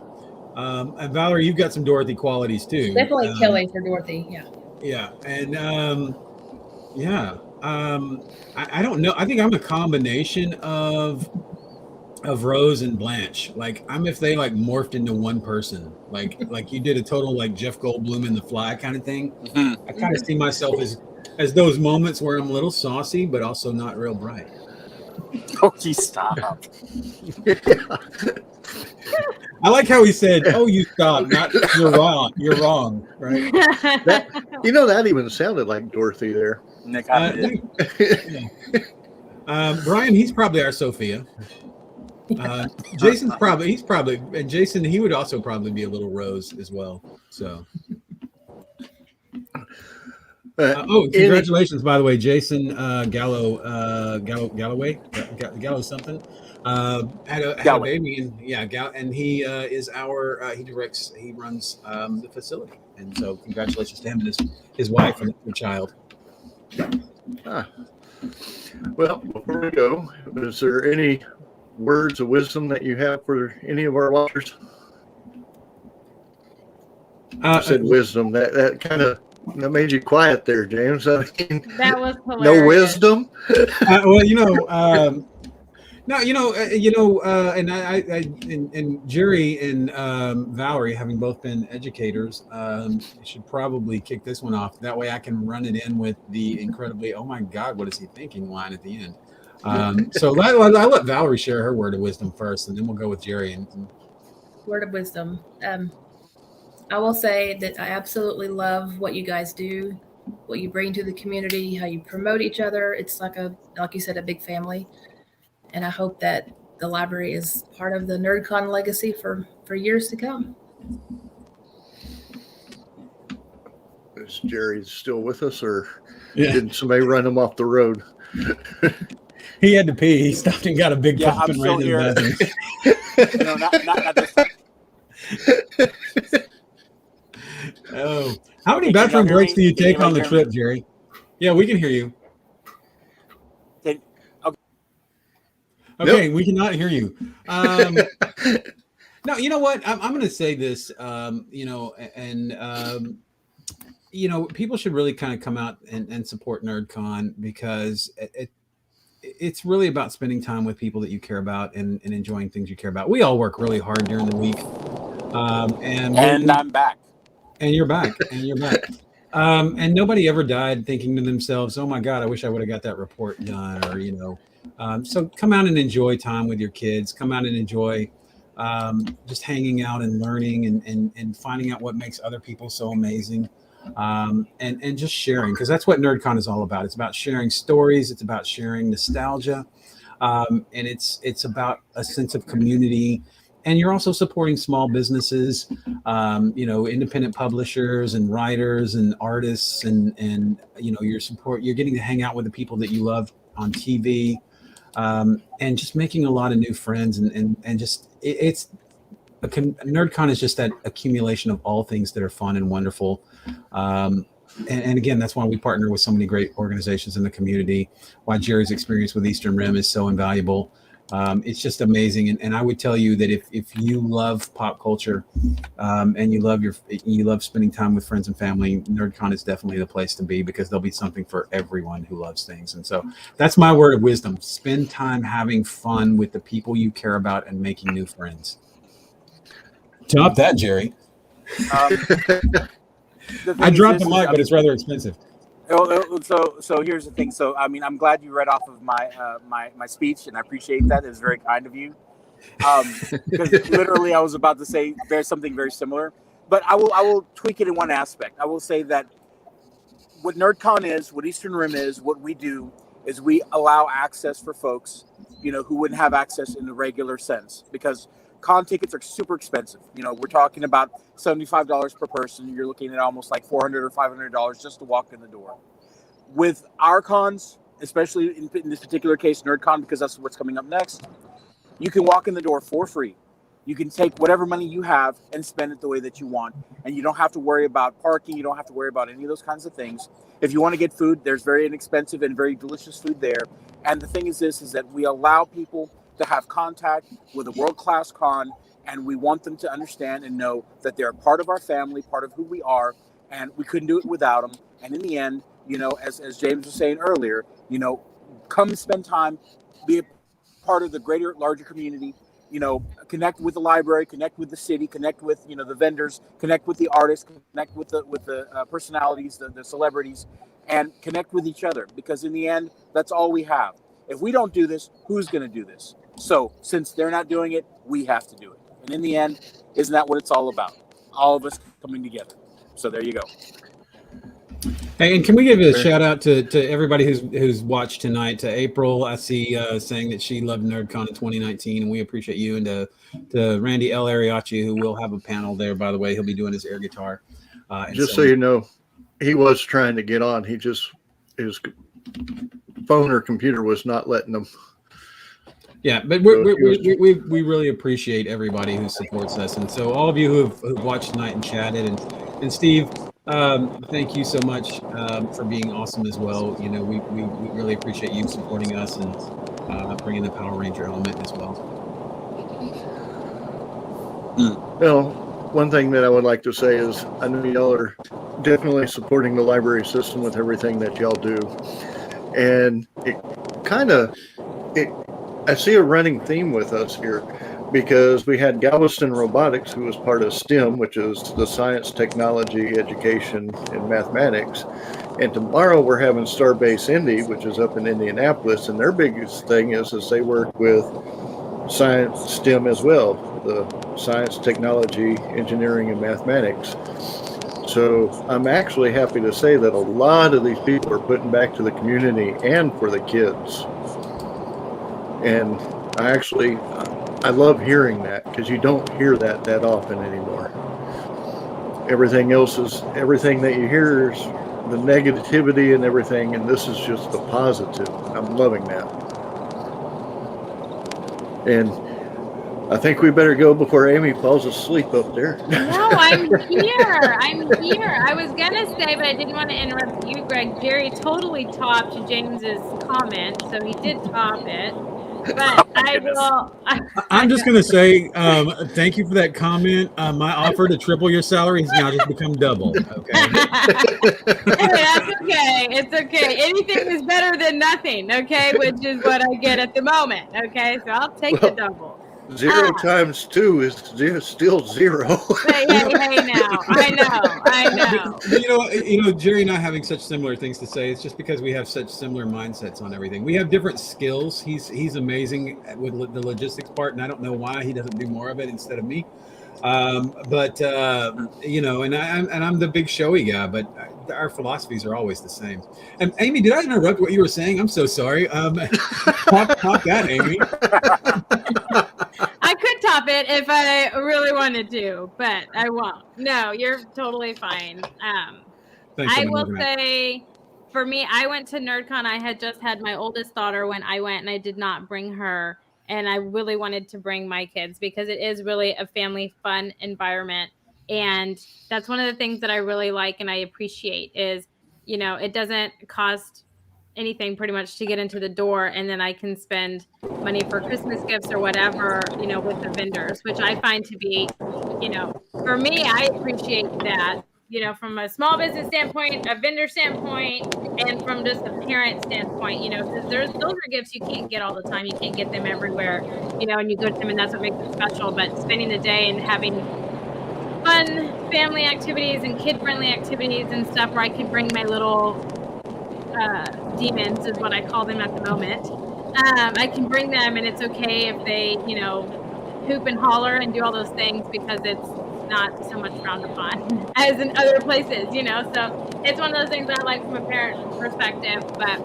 and Valerie, you've got some Dorothy qualities too. Definitely Kelly for Dorothy. Yeah. Yeah, and yeah, I don't know. I think I'm a combination of Rose and Blanche. Like I'm if they like morphed into one person. Like you did a total like Jeff Goldblum in The Fly kind of thing. Mhm. I kind of see myself as those moments where I'm a little saucy, but also not real bright. Oh, you stop. I like how he said, "Oh, you stop! Not you're wrong. You're wrong." Right? That even sounded like Dorothy there. Nick, I did. Brian, he's probably our Sophia. Jason's probably and Jason, he would also probably be a little Rose as well. So, congratulations, by the way, Jason Galloway something had a baby, and and he is he runs the facility, and so congratulations to him and his wife and their child. Well, before we go, is there any words of wisdom that you have for any of our watchers? I said wisdom. That kind of made you quiet there, James. I mean, That was hilarious. no wisdom. No, and I and Jerry and Valerie, having both been educators, should probably kick this one off. That way, I can run it in with the incredibly, "Oh my God, what is he thinking?" line at the end. So I let Valerie share her word of wisdom first, and then we'll go with Jerry. Word of wisdom. I will say that I absolutely love what you guys do, what you bring to the community, how you promote each other. It's like you said, a big family. And I hope that the library is part of the NerdCon legacy for years to come. Is Jerry still with us, or did somebody run him off the road? He had to pee. He stopped and got a big cup I'm and still ran here. in the bathroom. No, not this time. Oh, how many Can y'all bathroom hear breaks me? do you Can take you on the hear trip, me? Jerry? Yeah, we can hear you. Okay, we cannot hear you. No, you know what? I'm going to say this. People should really kind of come out and support NerdCon because it's really about spending time with people that you care about and enjoying things you care about. We all work really hard during the week, and I'm back. And you're back. And nobody ever died thinking to themselves, "Oh my God, I wish I would have got that report done," or So come out and enjoy time with your kids. Come out and enjoy just hanging out and learning and finding out what makes other people so amazing, and just sharing, because that's what NerdCon is all about. It's about sharing stories. It's about sharing nostalgia. And it's about a sense of community. And you're also supporting small businesses, independent publishers and writers and artists, and you're getting to hang out with the people that you love on TV, and just making a lot of new friends, and just it's NerdCon is just that accumulation of all things that are fun and wonderful. And again, that's why we partner with so many great organizations in the community. Why Jerry's experience with Eastern Rim is so invaluable. It's just amazing, and I would tell you that if you love pop culture, and you love spending time with friends and family, NerdCon is definitely the place to be, because there'll be something for everyone who loves things. And so that's my word of wisdom: spend time having fun with the people you care about and making new friends. Top that, Jerry. I dropped the mic, but it's rather expensive. So here's the thing. So I mean, I'm glad you read off of my my speech, and I appreciate that. It's very kind of you. Because literally, I was about to say there's something very similar, but I will tweak it in one aspect. I will say that what NerdCon is, what Eastern Rim is, what we do is we allow access for folks, who wouldn't have access in the regular sense, because con tickets are super expensive. We're talking about $75 per person. You're looking at almost like $400 or $500 just to walk in the door. With our cons, especially in this particular case, NerdCon, because that's what's coming up next, you can walk in the door for free. You can take whatever money you have and spend it the way that you want. And you don't have to worry about parking. You don't have to worry about any of those kinds of things. If you want to get food, there's very inexpensive and very delicious food there. And the thing is that we allow people to have contact with a world-class con, and we want them to understand and know that they're a part of our family, part of who we are, and we couldn't do it without them. And in the end, as James was saying earlier, come spend time, be a part of the larger community, connect with the library, connect with the city, connect with, the vendors, connect with the artists, connect with the personalities, the celebrities, and connect with each other, because in the end, that's all we have. If we don't do this, who's going to do this? So since they're not doing it, we have to do it. And in the end, isn't that what it's all about? All of us coming together. So there you go. Hey, and can we give a shout out to everybody who's watched tonight? To April, I see saying that she loved NerdCon in 2019, and we appreciate you. And to Randy L. Ariachi, who will have a panel there, by the way. He'll be doing his air guitar. Just so you know, he was trying to get on. His phone or computer was not letting him. Yeah, but we really appreciate everybody who supports us, and so all of you who've watched tonight and chatted, and Steve, thank you so much for being awesome as well. We really appreciate you supporting us and bringing the Power Ranger element as well. Well, one thing that I would like to say is I know y'all are definitely supporting the library system with everything that y'all do, and I see a running theme with us here, because we had Galveston Robotics, who was part of STEM, which is the science, technology, education, and mathematics. And tomorrow we're having Starbase Indy, which is up in Indianapolis, and their biggest thing is they work with science, STEM as well, the science, technology, engineering, and mathematics. So I'm actually happy to say that a lot of these people are putting back to the community and for the kids. And I love hearing that, because you don't hear that often anymore. Everything that you hear is the negativity and everything, and this is just the positive. I'm loving that. And I think we better go before Amy falls asleep up there. No, I'm here. I was going to say, but I didn't want to interrupt you, Greg. Jerry totally topped James's comment, so he did top it. But I'm just going to say thank you for that comment. My offer to triple your salary has now just become double. Okay. That's okay. It's okay. Anything is better than nothing. Okay, which is what I get at the moment. Okay, so I'll take the double. 0 times 2 is still 0. Hey now. I know. Jerry and I having such similar things to say. It's just because we have such similar mindsets on everything. We have different skills. He's amazing with the logistics part, and I don't know why he doesn't do more of it instead of me. And I'm the big showy guy, but our philosophies are always the same. And Amy, did I interrupt what you were saying? I'm so sorry. Top that, Amy. I could top it if I really wanted to, but I won't. No, you're totally fine. Thanks, I Amy. will say, for me, I went to NerdCon. I had just had my oldest daughter when I went, and I did not bring her. And I really wanted to bring my kids because it is really a family fun environment. And that's one of the things that I really like and I appreciate is, you know, it doesn't cost anything pretty much to get into the door, and then I can spend money for Christmas gifts or whatever, you know, with the vendors, which I find to be, you know, for me, I appreciate that, you know, from a small business standpoint, a vendor standpoint, and from just a parent standpoint, you know, because those are gifts you can't get all the time. You can't get them everywhere, you know, and you go to them and that's what makes it special. But spending the day and having fun family activities and kid-friendly activities and stuff where I can bring my little demons is what I call them at the moment. I can bring them and it's okay if they, you know, hoop and holler and do all those things because it's not so much frowned upon as in other places, you know. So it's one of those things that I like from a parent perspective. But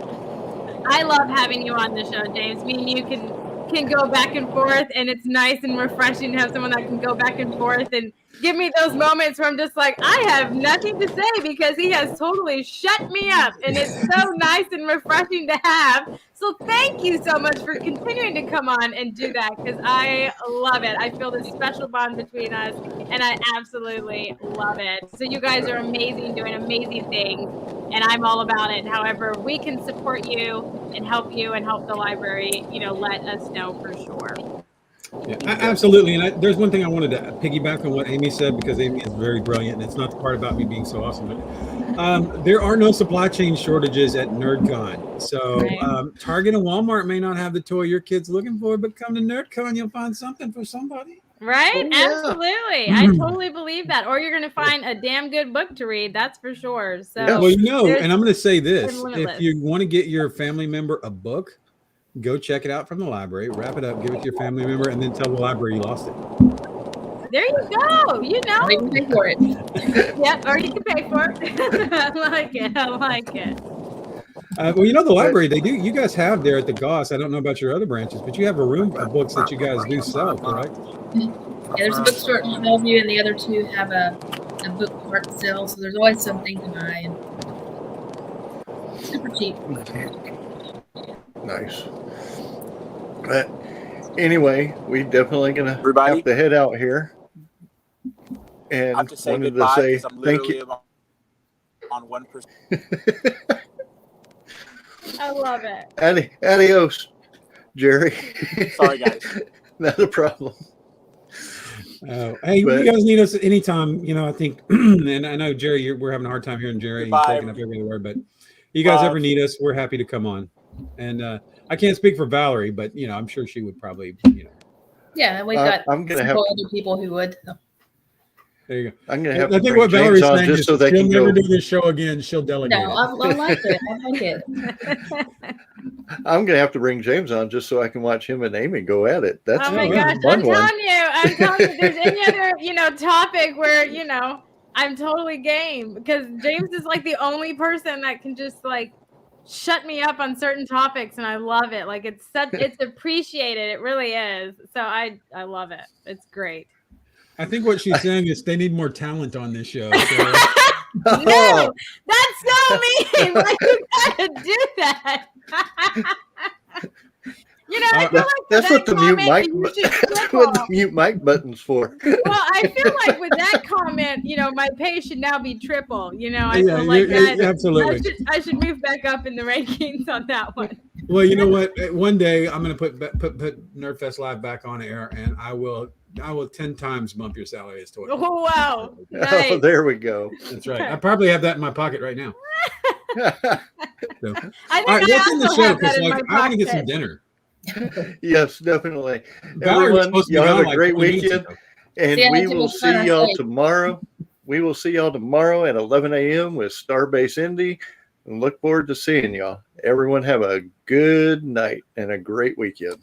I love having you on the show, James. Me and you can go back and forth, and it's nice and refreshing to have someone that can go back and forth and give me those moments where I'm just like, I have nothing to say because he has totally shut me up, and it's so nice and refreshing to have. So thank you so much for continuing to come on and do that because I love it. I feel this special bond between us, and I absolutely love it. So you guys are amazing, doing amazing things, and I'm all about it. However, we can support you and help the library, you know, let us know for sure. Yeah, absolutely. And there's one thing I wanted to piggyback on what Amy said because Amy is very brilliant, and it's not the part about me being so awesome. But there are no supply chain shortages at NerdCon. So Target and Walmart may not have the toy your kid's looking for, but come to NerdCon, you'll find something for somebody. Right? Oh, yeah. Absolutely. I totally believe that. Or you're going to find a damn good book to read. That's for sure. So, Yeah. Well, you know, and I'm going to say this. limitless. If you want to get your family member a book, go check it out from the library, wrap it up, give it to your family member, and then tell the library you lost it. There you go. You know. We can pay for it. Yep. Or you can pay for it. I like it. I like it. Well, you know, the library, they do. You guys have there at the Goss. I don't know about your other branches, but you have a room of books that you guys do sell, correct? Yeah, there's a bookstore at Mount Bellevue, and the other two have a book cart sale. So there's always something to buy, and super cheap. Nice. But anyway, we definitely gonna Everybody? have to head out here. And I have to say wanted goodbye to say because I'm thank literally you. on 1%. I love it. Adios, Jerry. Sorry, guys. Not a problem. Hey, But- you guys need us anytime. You know, I think, and I know Jerry, we're having a hard time hearing Jerry Goodbye. taking up every word, but you guys ever need us, we're happy to come on. And I can't speak for Valerie, but you know, I'm sure she would probably, you know. Yeah, and we've got I'm gonna have. other people who would. There you go. I'm gonna have I to think bring what James Valerie's on saying just is so they she'll can never go. do this show again. She'll delegate No, I like it. I like it. I'm gonna have to bring James on just so I can watch him and Amy go at it. That's Oh my a gosh. fun I'm one. telling you, if there's any other, you know, topic where, you know, I'm totally game because James is like the only person that can just like shut me up on certain topics, and I love it. Like it's appreciated. It really is. So I love it. It's great. I think what she's saying is they need more talent on this show. So. No, that's so mean. Like you gotta do that. You know, I feel like That's what the mute mic. you should That's what the triple. mute mic button's for. Well, I feel like with that comment, you know, my pay should now be triple. You know, I Yeah, feel like that. absolutely. I should move back up in the rankings on that one. Well, you know what? One day I'm going to put Nerdfest Live back on air, and I will 10 times bump your salary as total. Oh wow! Oh, Nice. there we go. That's right. I probably have that in my pocket right now. So. I All think right, I what's in the also show? have that Because in like my I want to get some pocket. dinner. Yes, definitely. Valerie's Everyone, supposed to be y'all have gone a like great 20 minutes weekend, ago. and Yeah, we it will was see kinda y'all late. tomorrow. We will see y'all tomorrow at 11 a.m. with Starbase Indy, and look forward to seeing y'all. Everyone have a good night and a great weekend.